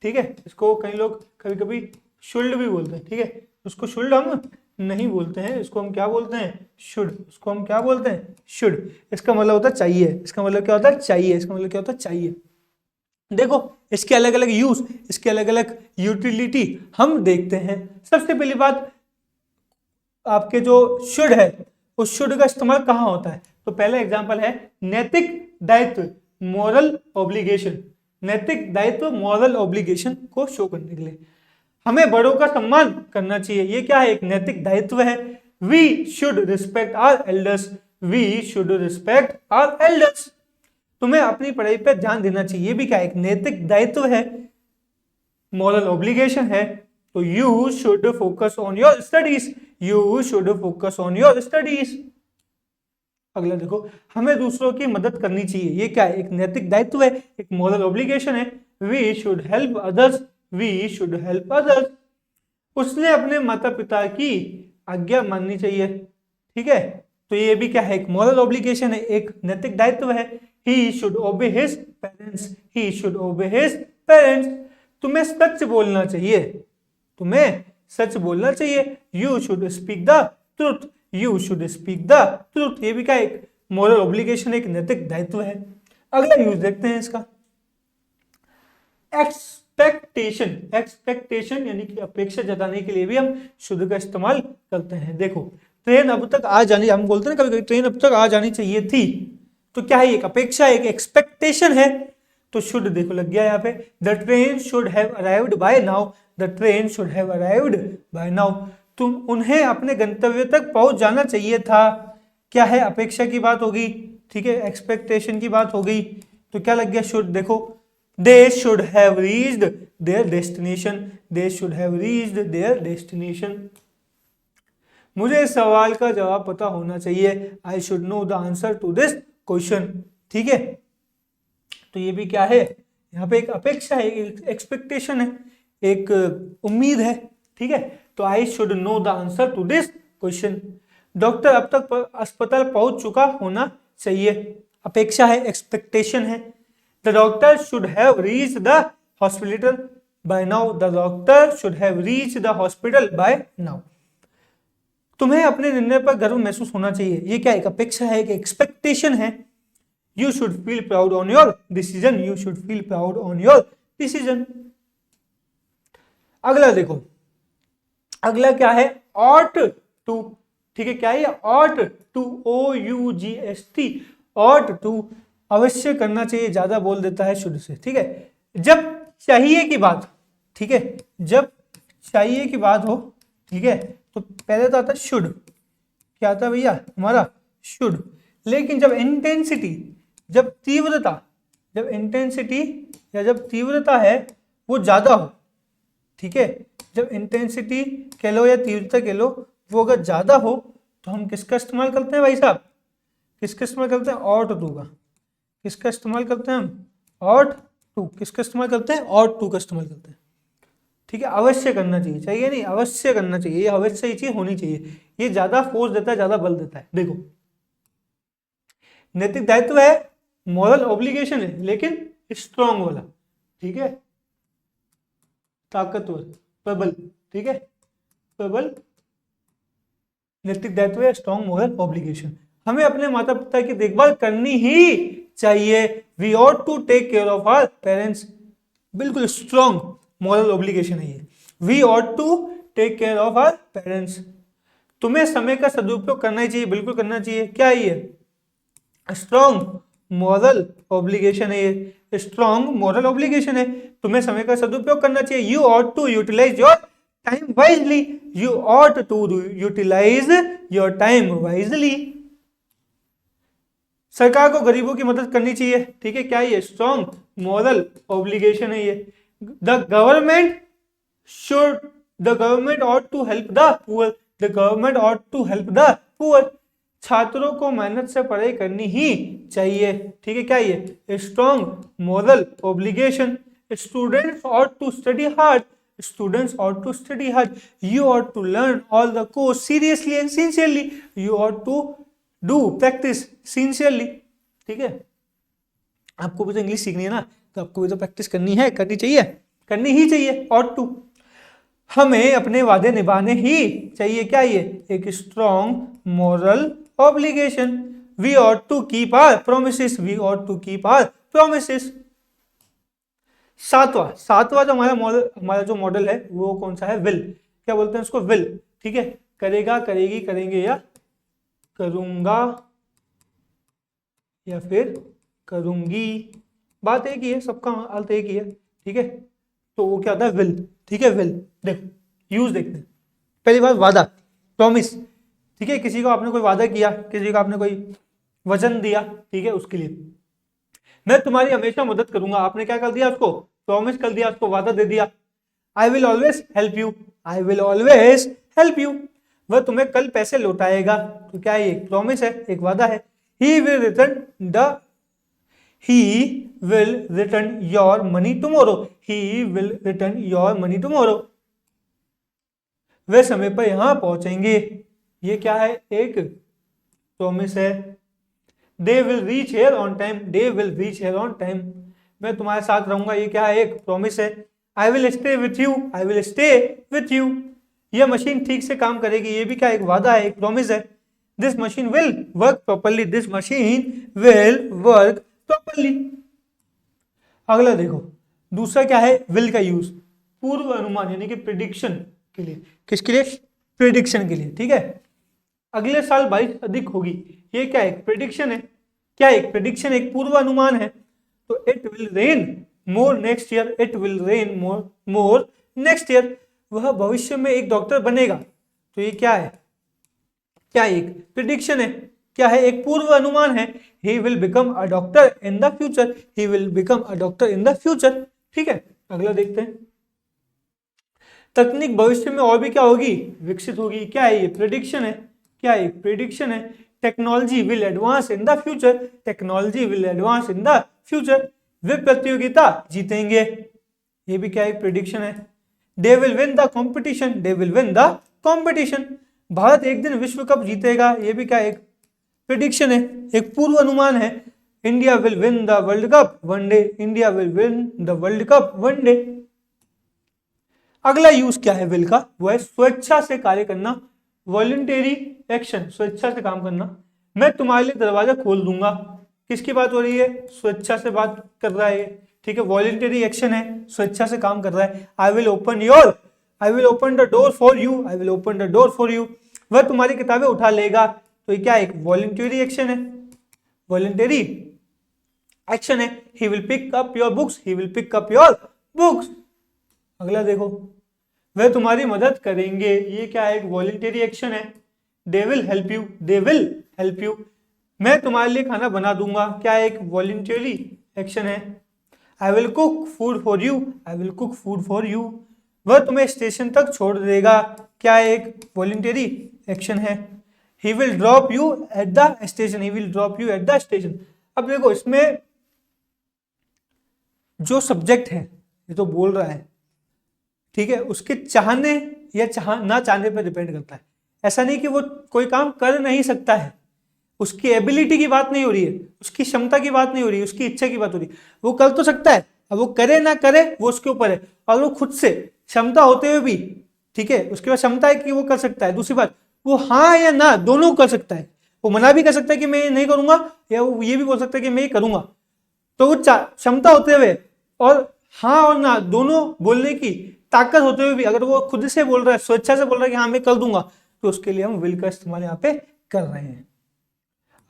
[SPEAKER 1] ठीक है, इसको कई लोग कभी कभी शुल्ड भी बोलते हैं, ठीक है, उसको शुल्ड हम नहीं बोलते हैं, इसको हम क्या बोलते हैं, शुड, उसको हम क्या बोलते हैं, शुड। इसका मतलब होता है चाहिए, इसका मतलब क्या होता है, चाहिए, इसका मतलब क्या होता है, चाहिए। देखो, इसके अलग अलग यूज, इसके अलग अलग यूटिलिटी हम देखते हैं। सबसे पहली बात, आपके जो शुड है, उस शुड का इस्तेमाल कहाँ होता है, तो पहला एग्जांपल है नैतिक दायित्व, मॉरल ऑब्लिगेशन, नैतिक दायित्व मॉरल ऑब्लिगेशन को शो करने के लिए। हमें बड़ों का सम्मान करना चाहिए, ये क्या है, एक नैतिक दायित्व है। We should respect our elders, we should respect our elders. तुम्हें अपनी पढ़ाई पर ध्यान देना चाहिए, ये भी क्या है, एक नैतिक दायित्व है, मॉरल ऑब्लिगेशन है। तो you should focus on your studies, you should focus on your studies. अगला देखो, हमें दूसरों की मदद करनी चाहिए, ये क्या है, एक नैतिक दायित्व है, एक मॉरल ऑब्लिगेशन है। We should help others, we should help others. उसने अपने माता पिता की आज्ञा माननी चाहिए, ठीक है, तो ये भी क्या है, एक मॉरल ऑब्लिगेशन है, एक नैतिक दायित्व है। He should obey his parents, he should obey his parents। तुम्हें सच बोलना चाहिए, तुम्हें सच बोलना चाहिए। You should speak the truth, you should speak the truth। ये भी क्या, एक मॉरल ऑब्लिगेशन, एक नैतिक दायित्व है। अगला यूज देखते हैं इसका, एक्सपेक्टेशन, एक्सपेक्टेशन यानी कि अपेक्षा जताने के लिए भी हम शुड का इस्तेमाल करते हैं। देखो, ट्रेन अब तक आ जानी, हम बोलते हैं ना कभी कभी, ट्रेन अब तक आ जानी चाहिए थी, तो क्या है, एक अपेक्षा, एक एक्सपेक्टेशन है, तो शुड देखो लग गया यहाँ पे। The train should have arrived by now, the train should have arrived by now. तुम उन्हें अपने गंतव्य तक पहुंच जाना चाहिए था। क्या है, अपेक्षा की बात होगी, ठीक है, एक्सपेक्टेशन की बात हो गई, तो क्या लग गया शुड। देखो, they should have reached their destination, they should have reached their destination. मुझे इस सवाल का जवाब पता होना चाहिए, I should know the answer to this question, ठीक है। तो ये भी क्या है, यहाँ पे एक अपेक्षा है, एक एक्सपेक्टेशन है, एक उम्मीद है, ठीक है। तो I should know the answer to this question. Doctor अब तक अस्पताल पहुंच चुका होना चाहिए, अपेक्षा है, एक्सपेक्टेशन है। The doctor should have reached the hospital by now, the doctor should have reached the hospital by now. तुम्हें अपने निर्णय पर गर्व महसूस होना चाहिए, ये क्या, एक अपेक्षा है, एक एक्सपेक्टेशन है। You should feel proud on your decision, you should feel proud on your decision. अगला देखो, अगला क्या है, ऑट टू, ठीक है, क्या है, ought to, OUGST, ought to, अवश्य करना चाहिए, ज्यादा बोल देता है शुड से, ठीक है। जब चाहिए की बात, ठीक है, जब चाहिए की बात हो, ठीक है, तो पहले तो आता है शुड, क्या आता है भैया हमारा शुड। लेकिन जब इंटेंसिटी, जब तीव्रता, जब इंटेंसिटी या जब तीव्रता है वो ज्यादा हो, ठीक है, जब इंटेंसिटी कह लो या तीव्रता कह लो वो अगर ज्यादा हो तो हम किसका इस्तेमाल करते हैं भाई साहब, किसका इस्तेमाल करते हैं, ऑट टू का। किसका इस्तेमाल करते हैं हम, ऑट टू। किसका इस्तेमाल करते हैं, ऑट टू का इस्तेमाल करते हैं, ठीक है। अवश्य करना चाहिए, चाहिए नहीं, अवश्य करना चाहिए, ये अवश्य ही चीज होनी चाहिए, ये ज्यादा फोर्स देता है, ज्यादा बल देता है। देखो, नैतिक दायित्व है, मॉरल ऑब्लिगेशन है, लेकिन स्ट्रॉन्ग वाला, ठीक है, ताकतवर, प्रबल, ठीक है, प्रबल नैतिक दायित्व है, स्ट्रॉन्ग मॉरल ऑब्लिगेशन। हमें अपने माता पिता की देखभाल करनी ही चाहिए, we ought to take care of our parents, बिल्कुल स्ट्रॉन्ग मॉरल ऑब्लिगेशन है ये, we ought to take care of our parents. तुम्हें समय का सदुपयोग करना ही चाहिए, बिल्कुल करना चाहिए, क्या है ये, स्ट्रॉन्ग मॉरल ऑब्लिगेशन है ये, स्ट्रॉन्ग मॉरल ऑब्लिगेशन है, तुम्हें समय का सदुपयोग करना चाहिए। You ought to utilise your time wisely, you ought to utilise your time wisely. सरकार को गरीबों की मदद करनी चाहिए, ठीक है, क्या ये, स्ट्रॉन्ग मॉरल ऑब्लिगेशन है ये। The government should, the government ought to help the poor, the government ought to help the poor. छात्रों को मेहनत से पढ़ाई करनी ही चाहिए, ठीक है, क्या ये, strong moral obligation. Students ought to study hard, students ought to study hard, you ought to learn all the course seriously and sincerely, you ought to do practice sincerely, ठीक है। आपको भी तो इंग्लिश सीखनी है ना, तो आपको भी तो प्रैक्टिस करनी है, करनी चाहिए, करनी ही चाहिए, ought to। हमें अपने वादे निभाने ही चाहिए, क्या ये, एक strong moral obligation. We ought to keep our promises, we ought to keep our promises। सातवां जो हमारा जो मॉडल है वो कौन सा है, विल, क्या बोलते हैं उसको, विल, ठीक है, करेगा, करेगी, करेंगे या करूंगा या फिर करूंगी, बात एक ही है, सबका अर्थ एक ही है, ठीक है। तो वो क्या होता है, विल, ठीक है, विल। देखो यूज देखते हैं, पहली बात वादा, प्रॉमिस, ठीक है, किसी को आपने कोई वादा किया, किसी को आपने कोई वचन दिया, ठीक है, उसके लिए मैं तुम्हारी हमेशा मदद करूंगा, आपने क्या कर दिया, उसको प्रॉमिस कर दिया, उसको वादा दे दिया। I will always help you, I will always help you, वह तुम्हें कल पैसे लौटाएगा, तो क्या है, एक प्रॉमिस है, एक वादा है। He will return your money tomorrow, he will return your money tomorrow, वे समय पर यहां पहुंचेंगे, ये क्या है, एक प्रॉमिस है। They will reach here on time, they will reach here on time, मैं तुम्हारे साथ रहूंगा, ये क्या है, एक प्रॉमिस है। I will stay with you, I will stay with you, यह मशीन ठीक से काम करेगी, ये भी क्या, एक वादा है, एक प्रॉमिस है। This machine will work properly, this machine will work properly। अगला देखो, दूसरा क्या है, will का यूज पूर्व अनुमान यानी कि प्रिडिक्शन के लिए, किसके लिए, प्रिडिक्शन के लिए, ठीक है। अगले साल बारिश अधिक होगी, ये क्या है, प्रेडिक्शन है, क्या एक प्रेडिक्शन, एक पूर्वानुमान है। तो it will rain more next year, it will rain more next year वह भविष्य में एक डॉक्टर बनेगा। तो ये क्या है, क्या एक प्रिडिक्शन है, क्या है, एक पूर्व अनुमान है। He will become a doctor in the future, he will become a doctor in the future. ठीक है, अगला देखते हैं। तकनीक भविष्य में और भी क्या होगी, विकसित होगी। क्या है ये, प्रिडिक्शन है। क्या है, प्रिडिक्शन है। Technology will advance in the future, technology will advance in the future. वे प्रतियोगिता जीतेंगे, ये भी क्या एक प्रिडिक्शन है। They will win the competition, they will win the competition. भारत एक दिन विश्व कप जीतेगा, ये भी क्या एक प्रिडिक्शन है, एक पूर्व अनुमान है। India will win the world cup one day, India will win the world cup one day. अगला यूज क्या है विल का, वो है स्वेच्छा से कार्य करना, वॉलंटरी एक्शन, स्वेच्छा से काम करना। मैं तुम्हारे लिए दरवाजा खोल दूंगा, किसकी बात हो रही है, स्वेच्छा से बात कर रहा है। ठीक है, वॉलंटरी एक्शन है, स्वेच्छा से काम कर रहा है। I will open the door for you, I will open the door for you. वह तुम्हारी किताबें उठा लेगा, तो ये क्या एक वॉलंटरी एक्शन है, वॉलंटरी एक्शन है। He will pick up your books, he will pick up your books. अगला देखो, वह तुम्हारी मदद करेंगे, ये क्या है, एक वॉलंटरी एक्शन है। They will help you, they will help you. मैं तुम्हारे लिए खाना बना दूंगा, क्या एक वॉलंटरी एक्शन है। I will cook food for you, I will cook food for you. वह तुम्हें स्टेशन तक छोड़ देगा, क्या एक वॉलंटरी एक्शन है। He will drop you at the station, he will drop you at the station. अब देखो इसमें जो सब्जेक्ट है, ये तो बोल रहा है, ठीक है, उसके चाहने या ना चाहने पर डिपेंड करता है। ऐसा नहीं कि वो कोई काम कर नहीं सकता है, उसकी एबिलिटी की बात नहीं हो रही है, उसकी क्षमता की बात नहीं हो रही है, उसकी इच्छा की बात हो रही है। वो कर तो सकता है, अब वो करे ना करे वो उसके ऊपर है। और वो खुद से क्षमता होते हुए भी, ठीक है, उसके पास क्षमता है कि वो कर सकता है। दूसरी बात, वो हाँ या ना दोनों कर सकता है। वो मना भी कर सकता है कि मैं ये नहीं करूंगा, या वो ये भी बोल सकता है कि मैं ये करूंगा। तो वो क्षमता होते हुए और हाँ और ना दोनों बोलने की ताकत होते हुए भी अगर वो खुद से बोल रहा है, स्वेच्छा से बोल रहा है कि हाँ मैं कर दूंगा, तो उसके लिए हम विल का इस्तेमाल यहाँ पे कर रहे हैं।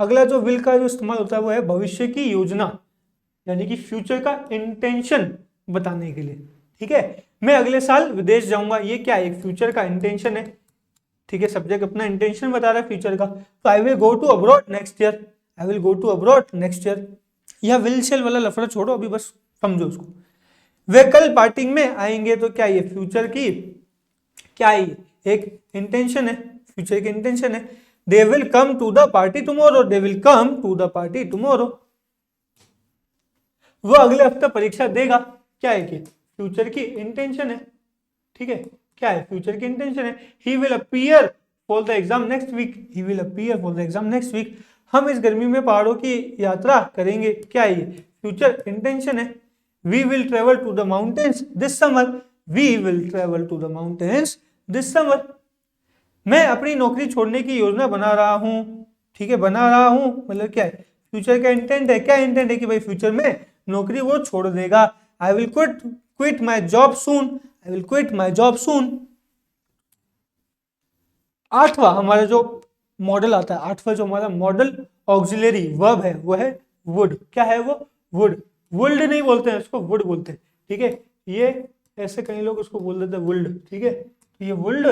[SPEAKER 1] अगला जो विल का जो इस्तेमाल होता है वो है भविष्य की योजना, यानी कि फ्यूचर का इंटेंशन बताने के लिए। ठीक है, मैं अगले साल विदेश जाऊंगा, ये क्या है, एक फ्यूचर का इंटेंशन है। ठीक है, सब्जेक्ट अपना इंटेंशन बता रहा है फ्यूचर का। तो I will go to abroad next year, I will go to abroad next year. यह विल शेल वाला लफड़ा छोड़ो, अभी बस समझो उसको। वे कल पार्टी में आएंगे, तो क्या ये फ्यूचर की क्या है, एक इंटेंशन है, फ्यूचर की इंटेंशन है। They will come to the party tomorrow, they will come to the party tomorrow. वो अगले हफ्ते परीक्षा देगा, क्या है कि फ्यूचर की इंटेंशन है। ठीक है, क्या है, फ्यूचर की इंटेंशन है। He will appear for the exam next week, he will appear for the exam next week. हम इस गर्मी में पहाड़ों की यात्रा करेंगे, क्या है, फ्यूचर इंटेंशन है। We will travel to the mountains this summer, we will travel to the mountains this summer. मैं अपनी नौकरी छोड़ने की योजना बना रहा हूं। ठीक है, बना रहा हूं मतलब क्या है, फ्यूचर का इंटेंट है। क्या इंटेंट है कि भाई फ्यूचर में नौकरी वो छोड़ देगा। I will quit my job soon, I will quit my job soon. आठवां हमारा जो मॉडल आता है, आठवां जो हमारा मॉडल ऑक्सिलरी वर्ब है वो है वुड। क्या है वो, वुड। वुल्ड नहीं बोलते हैं उसको, वुड बोलते हैं। ठीक है, ये ऐसे कई लोग उसको बोल देते हैं वुल्ड। ठीक है, तो ये वुल्ड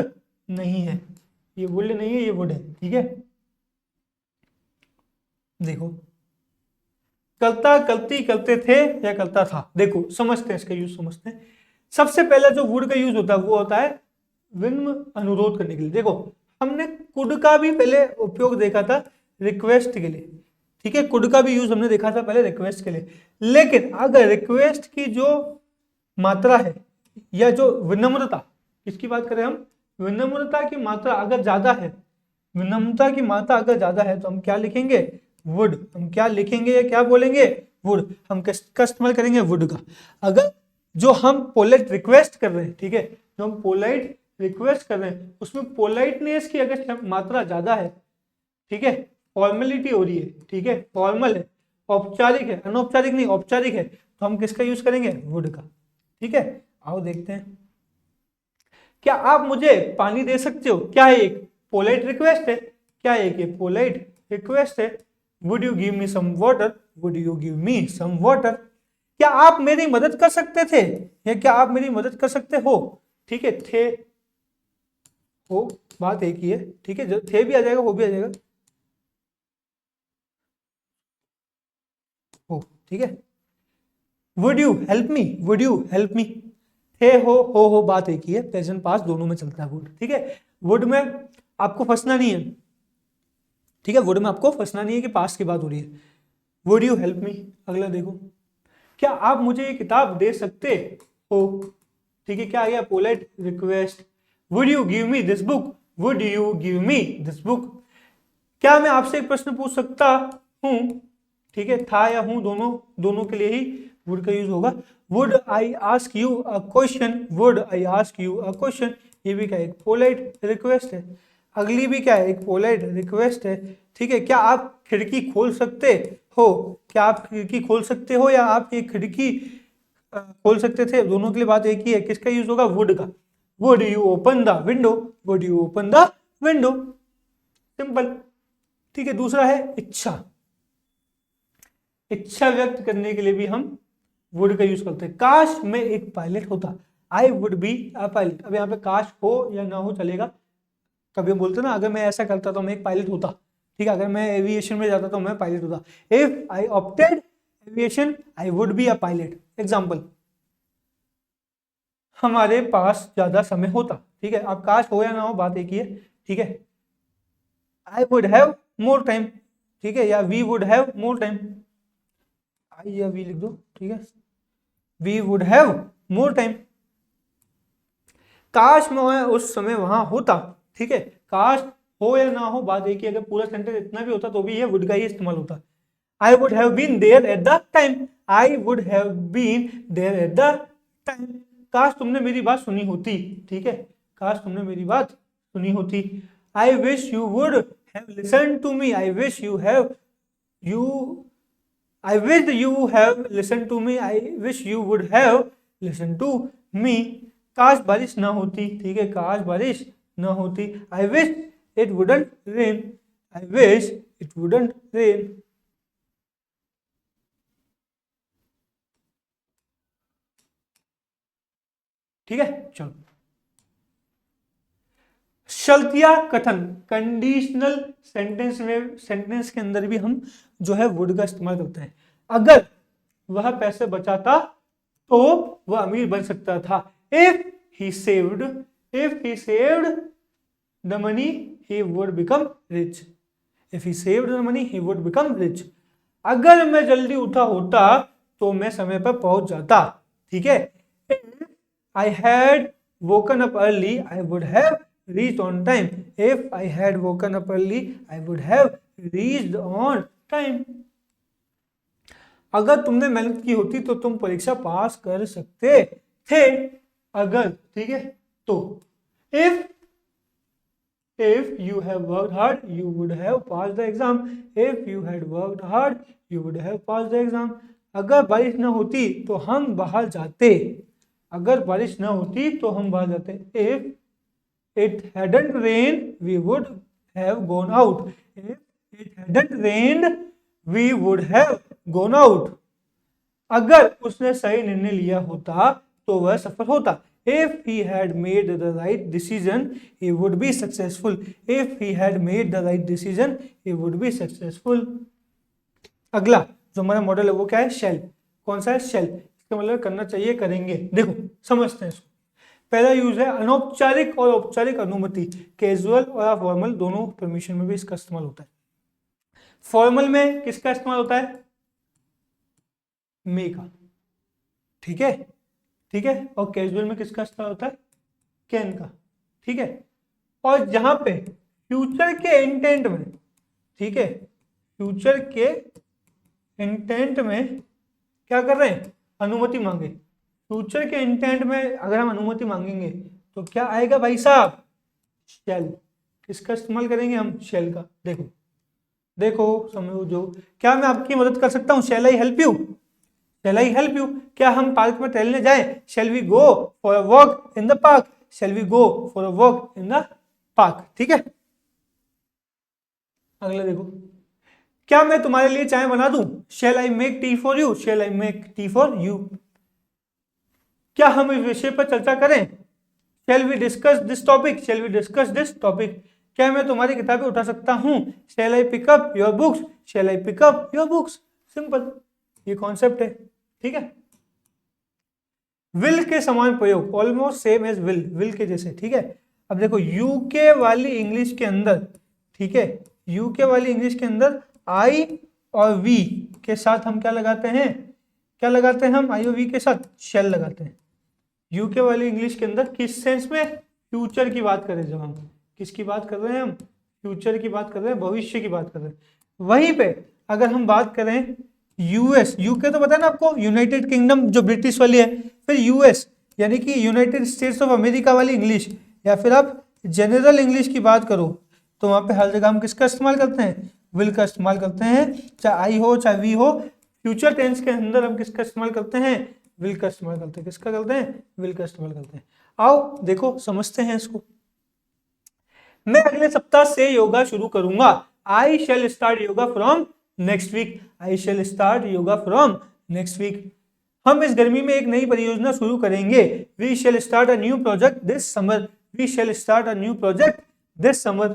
[SPEAKER 1] नहीं है, ये वुल्ड नहीं है, ये वुड है। ठीक है, देखो करता करती करते थे या करता था, देखो समझते हैं, इसका यूज समझते हैं। सबसे पहला जो वुड का यूज होता है वो होता है विनम्र अनुरोध करने के लिए। देखो हमने कुड का भी पहले उपयोग देखा था रिक्वेस्ट के लिए। ठीक है, कुड का भी यूज हमने देखा था पहले रिक्वेस्ट के लिए। लेकिन अगर रिक्वेस्ट की जो मात्रा है या जो विनम्रता, किसकी बात करें हम, विनम्रता की मात्रा अगर ज्यादा है, विनम्रता की मात्रा अगर ज्यादा है, तो हम क्या लिखेंगे, वुड। हम क्या लिखेंगे या क्या बोलेंगे, वुड। हम किसका इस्तेमाल करेंगे, वुड का। अगर जो हम पोलाइट रिक्वेस्ट कर रहे हैं, ठीक है, जो हम पोलाइट रिक्वेस्ट कर रहे हैं उसमें पोलाइटनेस की अगर मात्रा ज्यादा है, ठीक है, फॉर्मेलिटी हो रही है, ठीक है, फॉर्मल है, औपचारिक है, अनौपचारिक नहीं औपचारिक है, तो हम किसका यूज करेंगे, वुड का। ठीक है, आओ देखते हैं। क्या आप मुझे पानी दे सकते हो, क्या है, एक पोलाइट रिक्वेस्ट है। क्या है, ये पोलाइट रिक्वेस्ट है। Would you give me some water, would you give me some water. क्या आप मेरी मदद कर सकते थे, या क्या आप मेरी मदद कर सकते हो, ठीक है, थे हो बात एक ही है, ठीक है, थे भी आ जाएगा, हो भी आ जाएगा, हो, ठीक है। Would you help me, would you help me, थे हो बात एक ही है, प्रेजेंट पास दोनों में चलता है वुड, ठीक है। वुड में आपको फंसना नहीं है, ठीक है, वुड में आपको फंसना नहीं है कि पास्ट की बात हो रही है। वुड यू हेल्प मी, अगला देखो, क्या आप मुझे ये किताब दे सकते हो, ठीक है, क्या आ गया, polite request. Would you give me this book, would you give me this book, क्या मैं आपसे एक प्रश्न पूछ सकता हूं, ठीक है, था या हूं दोनों, दोनों के लिए ही वुड का यूज होगा। Would I ask you a question, would I ask you a question, ये भी क्या है, एक पोलाइट रिक्वेस्ट है। अगली भी क्या है, एक पोलाइट रिक्वेस्ट है, ठीक है। क्या आप खिड़की खोल सकते हो, क्या आप खिड़की खोल सकते हो, या आप एक खिड़की खोल सकते थे, दोनों के लिए बात एक ही है, किसका यूज होगा, वुड का। Would you open the window, would you open the window, simple, ठीक है। दूसरा है इच्छा, इच्छा व्यक्त करने के लिए भी हम वुड का यूज करते हैं। काश मैं एक पायलट होता, I would be a pilot, अब यहाँ पे काश हो या ना हो चलेगा, कभी हम बोलते ना अगर मैं ऐसा करता तो मैं एक पायलट होता, ठीक है, अगर मैं एविएशन में जाता तो मैं पायलट होता। If I opted aviation I would be a pilot. Example, हमारे पास ज्यादा समय होता, ठीक है, अब काश हो या ना हो बात एक ही है, ठीक है। I would have more time, ठीक है, या we would have more time, I या वी लिख दो, ठीक है, we would have more time. काश मैं उस समय वहां होता, ठीक है, काश हो या ना हो बात एक ही, अगर पूरा सेंटेंस इतना भी होता तो भी ये वुड का ही इस्तेमाल होता। I would have been there at the time, I would have been there at the time. काश तुमने मेरी बात सुनी होती, ठीक है, काश तुमने मेरी बात सुनी होती। I wish you would have listen to me, I wish you have you I wish you have listened to me. I wish you would have listened to me. काश बारिश ना होती, ठीक है, काश बारिश ना होती। I wish it wouldn't rain. I wish it wouldn't rain. ठीक है, चलो। शर्तिया कथन, कंडीशनल सेंटेंस में, सेंटेंस के अंदर भी हम जो है वुड का इस्तेमाल करते हैं। अगर वह पैसे बचाता तो वह अमीर बन सकता था। If he saved, if he saved the money he would become rich, if he saved the money he would become rich. अगर मैं जल्दी उठा होता तो मैं समय पर पहुंच जाता, ठीक है। I had woken up early, I would have reached on time. If I had woken up early, I would have reached on time. अगर तुमने मेहनत की होती तो तुम परीक्षा पास कर सकते थे। अगर, ठीक है, तो if you have worked hard, you would have passed the exam. If you had worked hard, you would have passed the exam. अगर बारिश ना होती तो हम बाहर जाते, अगर बारिश ना होती तो हम बाहर जाते। If it hadn't rained, we would have gone out. If it hadn't rained, we would have gone out. अगर उसने सही निर्णय लिया होता तो वह सफल होता। If he had made the right decision, he would be successful. If he had made the right decision, he would be successful. अगला जो हमारा मॉडल है वो क्या है, शेल। कौन सा है, शेल। इसका मतलब करना चाहिए, करेंगे। देखो समझते हैं इसको। पहला यूज है अनौपचारिक और औपचारिक अनुमति, कैजुअल और फॉर्मल दोनों परमिशन में भी इसका इस्तेमाल होता है। फॉर्मल में किसका इस्तेमाल होता है, मे का, ठीक है, ठीक है, और कैजुअल में किसका इस्तेमाल होता है, कैन का, ठीक है। और जहां पे फ्यूचर के इंटेंट में, ठीक है, फ्यूचर के इंटेंट में क्या कर रहे हैं, अनुमति मांगे। फ्यूचर के इंटेंट में अगर हम अनुमति मांगेंगे तो क्या आएगा भाई साहब, शेल। किसका इस्तेमाल करेंगे हम, शेल का। देखो देखो समझो, क्या मैं आपकी मदद कर सकता हूं, shall I help you, shall I help you. क्या हम पार्क में टहलने जाएं, shall we go for a walk in the park, shall we go for a walk in the park, ठीक है। अगला देखो, क्या मैं तुम्हारे लिए चाय बना दूं, shall I make tea for you, shall I make tea for you. क्या हम इस विषय पर चर्चा करें, shall we discuss this topic, shall we discuss this topic, क्या मैं तुम्हारी किताबें उठा सकता हूं? Shall I pick up your books, shall I pick up your books, simple, ये कॉन्सेप्ट है, ठीक है। विल के समान प्रयोग, almost same as will, will के जैसे, ठीक है। अब देखो यूके वाली इंग्लिश के अंदर, ठीक है, यूके वाली इंग्लिश के अंदर आई और वी के साथ हम क्या लगाते हैं, क्या लगाते हैं हम आई और वी के साथ? शेल लगाते हैं। यूके वाली इंग्लिश के अंदर किस सेंस में? फ्यूचर की बात करें, जब हम किसकी बात कर रहे हैं, हम फ्यूचर की बात कर रहे हैं, भविष्य की बात कर रहे हैं। वहीं पे अगर हम बात करें यूएस, यूके तो पता है ना आपको, यूनाइटेड किंगडम जो ब्रिटिश वाली है, फिर यूएस यानी कि यूनाइटेड स्टेट्स ऑफ अमेरिका वाली इंग्लिश, या फिर आप जनरल इंग्लिश की बात करो, तो वहां पे हर जगह हम किसका इस्तेमाल करते हैं? विल का इस्तेमाल करते हैं, चाहे आई हो चाहे वी हो। फ्यूचर टेंस के अंदर हम किसका इस्तेमाल करते हैं? विल का इस्तेमाल करते हैं। किसका करते हैं? विल का इस्तेमाल करते हैं। आओ देखो समझते हैं इसको। मैं अगले सप्ताह से योगा शुरू करूंगा। I shall start yoga from next week, I shall start yoga from next week. हम इस गर्मी में एक नई परियोजना शुरू करेंगे। We shall start a new project this summer, we shall start a new project this summer.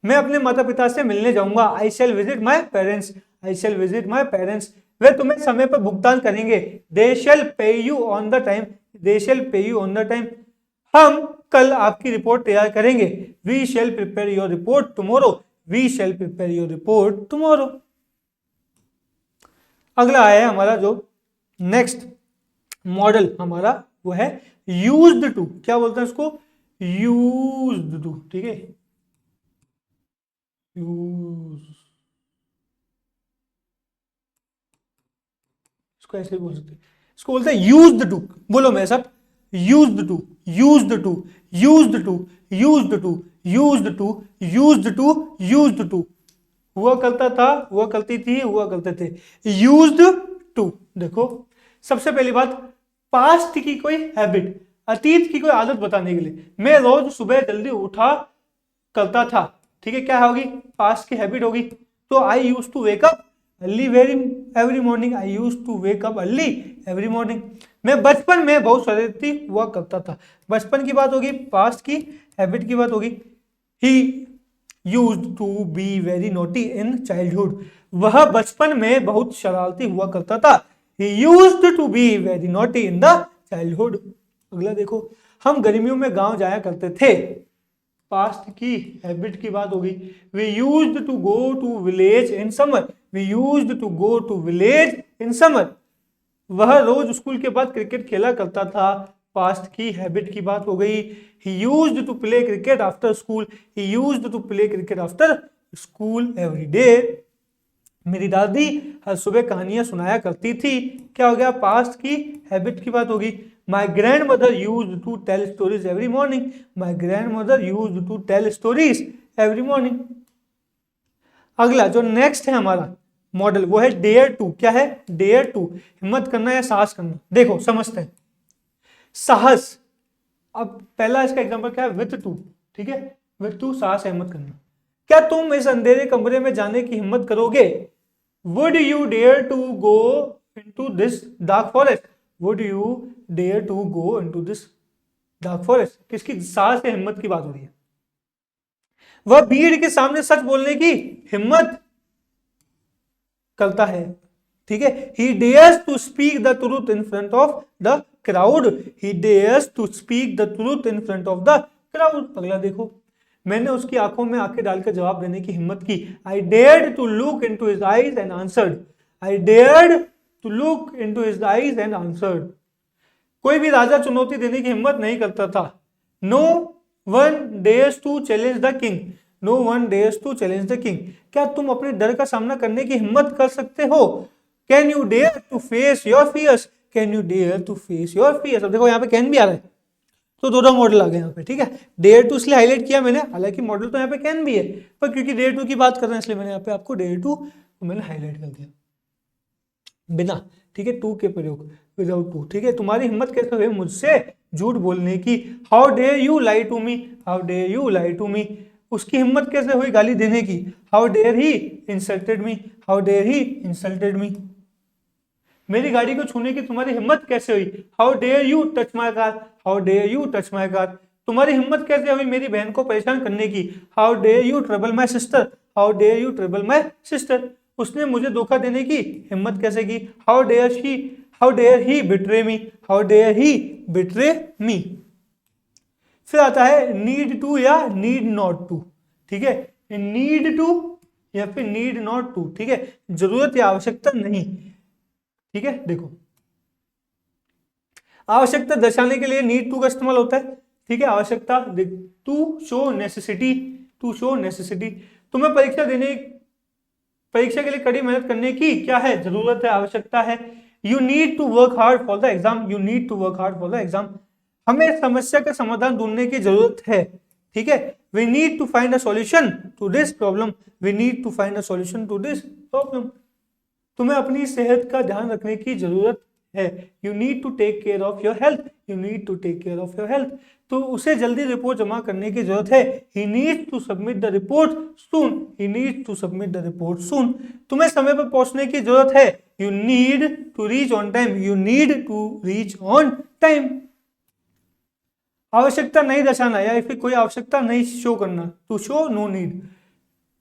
[SPEAKER 1] मैं अपने माता पिता से मिलने जाऊंगा। I shall visit my parents, I shall visit my parents. वे तुम्हें समय पर भुगतान करेंगे। They shall pay you on the time, they shall pay you on the time. हम कल आपकी रिपोर्ट तैयार करेंगे। We shall prepare your report tomorrow, we shall prepare your report tomorrow. अगला आया है हमारा जो नेक्स्ट मॉडल हमारा, वो है यूज्ड टू। क्या बोलते हैं इसको? यूज्ड टू, ठीक है, यूज, इसको ऐसे बोल सकते हैं, इसको बोलते हैं यूज्ड टू। बोलो मेरे साथ, used to, used to, used to, used to, used to, used to, used to. हुआ करता था, हुआ करती थी, हुआ करते थे। Used to. देखो सबसे पहली बात, पास्ट की कोई हैबिट, अतीत की कोई आदत बताने के लिए। मैं रोज सुबह जल्दी उठा करता था, ठीक है, क्या होगी? पास्ट की हैबिट होगी। तो I use to wake up early every morning, I use to wake up early every morning. मैं बचपन में बहुत शरारती हुआ करता था। बचपन की बात होगी, पास्ट की हैबिट की बात होगी। He used to be very naughty in childhood, वह बचपन में बहुत शरारती हुआ करता था। He used to be very naughty in the childhood. अगला देखो, हम गर्मियों में गांव जाया करते थे। पास्ट की हैबिट की बात होगी। We used to go to village in summer, we used to go to village in summer. वह रोज स्कूल के बाद क्रिकेट खेला करता था। पास्ट की हैबिट की बात हो गई। He used to play cricket after school, he used to play cricket after school every day. मेरी दादी हर सुबह कहानियां सुनाया करती थी। क्या हो गया? पास्ट की हैबिट की बात होगी। My grandmother used to tell stories every morning. My grandmother used to tell stories every morning. अगला जो नेक्स्ट है हमारा मॉडल, वो है डेयर टू। क्या है? डेयर टू, हिम्मत करना या साहस करना। देखो समझते हैं। साहस, अब पहला इसका एग्जांपल क्या है? विथ टू, ठीक है, विथ टू, साहस, हिम्मत करना। क्या तुम इस अंधेरे कमरे में जाने की हिम्मत करोगे? Would you dare to go into this dark forest? Would you dare to go into this dark forest? किसकी साहस या हिम्मत की बात हो रही है? वह भीड़ के सामने सच बोलने की हिम्मत करता है, ठीक है। He dares to speak the truth in front of the crowd. He dares to speak the truth in front of the crowd. अगला देखो, मैंने उसकी आंखों में आंखें डालकर जवाब देने की हिम्मत की। I dared to look into his eyes and answered. I dared to look into his eyes and answered. कोई भी राजा चुनौती देने की हिम्मत नहीं करता था। No one dares to challenge the king. No one dares to challenge the king. क्या तुम अपने डर का सामना करने की हिम्मत कर सकते हो? Can you dare to face your fears? Can you dare to face your fears? अब देखो यहाँ पे कैन भी आ रहा है, तो दो मॉडल आ गए यहाँ पे, ठीक है। डेयर टू इसलिए हाईलाइट किया मैंने, हालांकि मॉडल तो यहाँ पे कैन भी है, पर क्योंकि डेयर टू की बात कर रहे हैं इसलिए मैंने यहाँ पे आपको डेयर टू मैंने हाईलाइट कर दिया बिना, ठीक है, टू के प्रयोग, विदाउट टू, ठीक है। तुम्हारी हिम्मत कैसे हुई मुझसे झूठ बोलने की? How dare you lie to me, how dare you lie to me. उसकी हिम्मत कैसे हुई गाली देने की? How dare he insulted me, how dare he insulted me. मेरी गाड़ी को छूने की तुम्हारी हिम्मत कैसे हुई? How dare you touch my car, how dare you touch my car. तुम्हारी हिम्मत कैसे हुई मेरी बहन को परेशान करने की? How dare you trouble my sister, how dare you trouble my sister. उसने मुझे धोखा देने की हिम्मत कैसे की? How dare he betray me, how dare he betray me. फिर आता है नीड टू या नीड नॉट टू, ठीक है, नीड टू या फिर नीड नॉट टू, ठीक है, जरूरत या आवश्यकता नहीं, ठीक है। देखो आवश्यकता दर्शाने के लिए नीड टू का इस्तेमाल होता है, ठीक है, आवश्यकता to show necessity, to show necessity. तुम्हें परीक्षा के लिए कड़ी मेहनत करने की क्या है? जरूरत है, आवश्यकता है। You need to work hard for the exam, you need to work hard for the exam. हमें समस्या का समाधान ढूंढने की जरूरत है, ठीक है। We need to find a solution to this problem, we need to find a solution to this problem. तुम्हें अपनी सेहत का ध्यान रखने की जरूरत है। You need to take care of your health, you need to take care of your health. तो उसे जल्दी रिपोर्ट जमा करने की जरूरत है। He needs to submit the report soon, he needs to submit the report सून। तुम्हें समय पर पहुंचने की जरूरत है। You need to reach on time, you need to reach on time. आवश्यकता नहीं दर्शाना या फिर कोई आवश्यकता नहीं शो करना, टू शो नो नीड।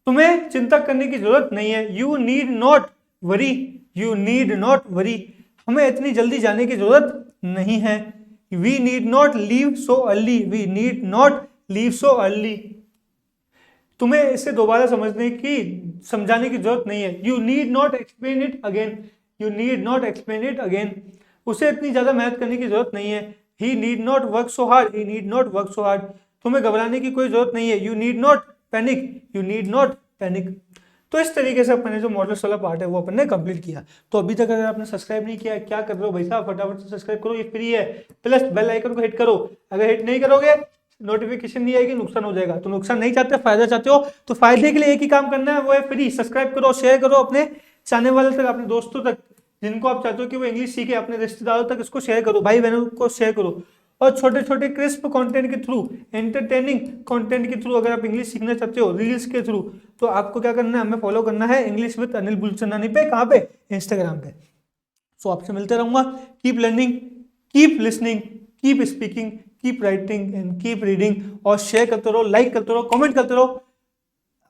[SPEAKER 1] तुम्हें चिंता करने की जरूरत नहीं है। You need not worry, you need not worry. हमें इतनी जल्दी जाने की जरूरत नहीं है। We need not leave so early, we need not leave so early. तुम्हें इसे दोबारा समझाने की जरूरत नहीं है। You need not explain it again, you need not explain it again. उसे इतनी ज्यादा मेहनत करने की जरूरत नहीं है। He need not work so hard, he need not work so hard. तुम्हें घबराने की कोई जरूरत नहीं है। You need not panic, you need not panic. तो इस तरीके से अपने जो मॉडल्स वाला पार्ट है वो अपन ने कंप्लीट किया। तो अभी तक अगर आपने सब्सक्राइब नहीं किया, क्या कर रहे हो भाई साहब, फटाफट से सब्सक्राइब करो, ये फ्री है। प्लस बेल आइकन को हिट करो। अगर हिट नहीं करोगे नोटिफिकेशन नहीं आएगी, नुकसान हो जाएगा। तो नुकसान नहीं चाहते, फायदा चाहते हो, तो फायदे के लिए एक ही काम करना है, वो है फ्री। सब्सक्राइब करो, शेयर करो अपने चाहने वाले तक, अपने दोस्तों तक, जिनको आप चाहते हो कि वो इंग्लिश सीखे, अपने रिश्तेदारों तक इसको शेयर करो, भाई बहनों को शेयर करो। और छोटे छोटे क्रिस्प कंटेंट के थ्रू, एंटरटेनिंग कंटेंट के थ्रू अगर आप इंग्लिश सीखना चाहते हो, रील्स के थ्रू, तो आपको क्या करना है, हमें फॉलो करना है इंग्लिश विद अनिल बुलचंदानी पे। कहाँ पे? इंस्टाग्राम पे। सो आपसे मिलते रहूंगा। Keep learning, keep listening, keep speaking, keep writing and keep reading. और शेयर करते रहो, लाइक करते रहो, कमेंट करते रहो।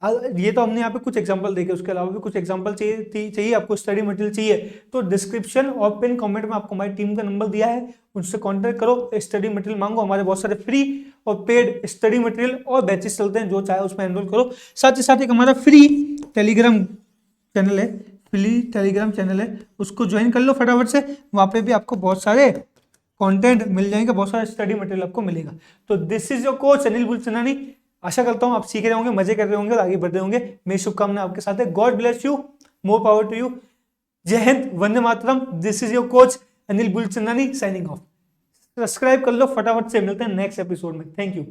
[SPEAKER 1] ये तो हमने यहाँ पे कुछ एग्जांपल देखे, उसके अलावा भी कुछ एग्जांपल चाहिए आपको, स्टडी मटेरियल चाहिए, तो डिस्क्रिप्शन और पिन कमेंट में आपको हमारी टीम का नंबर दिया है, उनसे कांटेक्ट करो, स्टडी मटेरियल मांगो। हमारे बहुत सारे फ्री और पेड स्टडी मटेरियल और बैचेस चलते हैं, जो चाहे उसमें एनरोल करो। साथ ही साथ एक हमारा फ्री टेलीग्राम चैनल है, उसको ज्वाइन कर लो फटाफट से। वहाँ पे भी आपको बहुत सारे कंटेंट मिल जाएंगे, बहुत सारा स्टडी मटेरियल आपको मिलेगा। तो this is your coach Anil Bulchandani. आशा करता हूं आप सीख रहे होंगे, मजे कर रहे होंगे और आगे बढ़ रहे होंगे। मेरी शुभकामना आपके साथ है। God bless you, more power to you. Jai Hind, Vande Mataram. This is your coach Anil Bulchandani signing off. Subscribe कर लो फटाफट से। मिलते हैं नेक्स्ट एपिसोड में। Thank you.